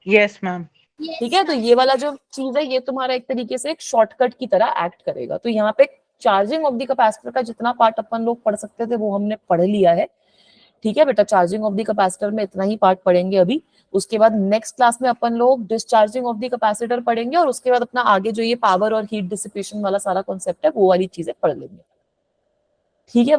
Yes ma'am. ठीक है, तो ये वाला जो चीज है ये तुम्हारा एक तरीके से एक शॉर्टकट की तरह एक्ट करेगा। तो यहाँ पे चार्जिंग ऑफ द कैपेसिटर का जितना पार्ट अपन लोग पढ़ सकते थे वो हमने पढ़ लिया है। ठीक है बेटा, चार्जिंग ऑफ द कैपेसिटर में इतना ही पार्ट पढ़ेंगे अभी। उसके बाद नेक्स्ट क्लास में अपन लोग डिस्चार्जिंग ऑफ द कैपेसिटर पढ़ेंगे और उसके बाद अपना आगे जो ये पावर और हीट डिसिपेशन वाला सारा कॉन्सेप्ट है वो वाली चीजें पढ़ लेंगे। ठीक है।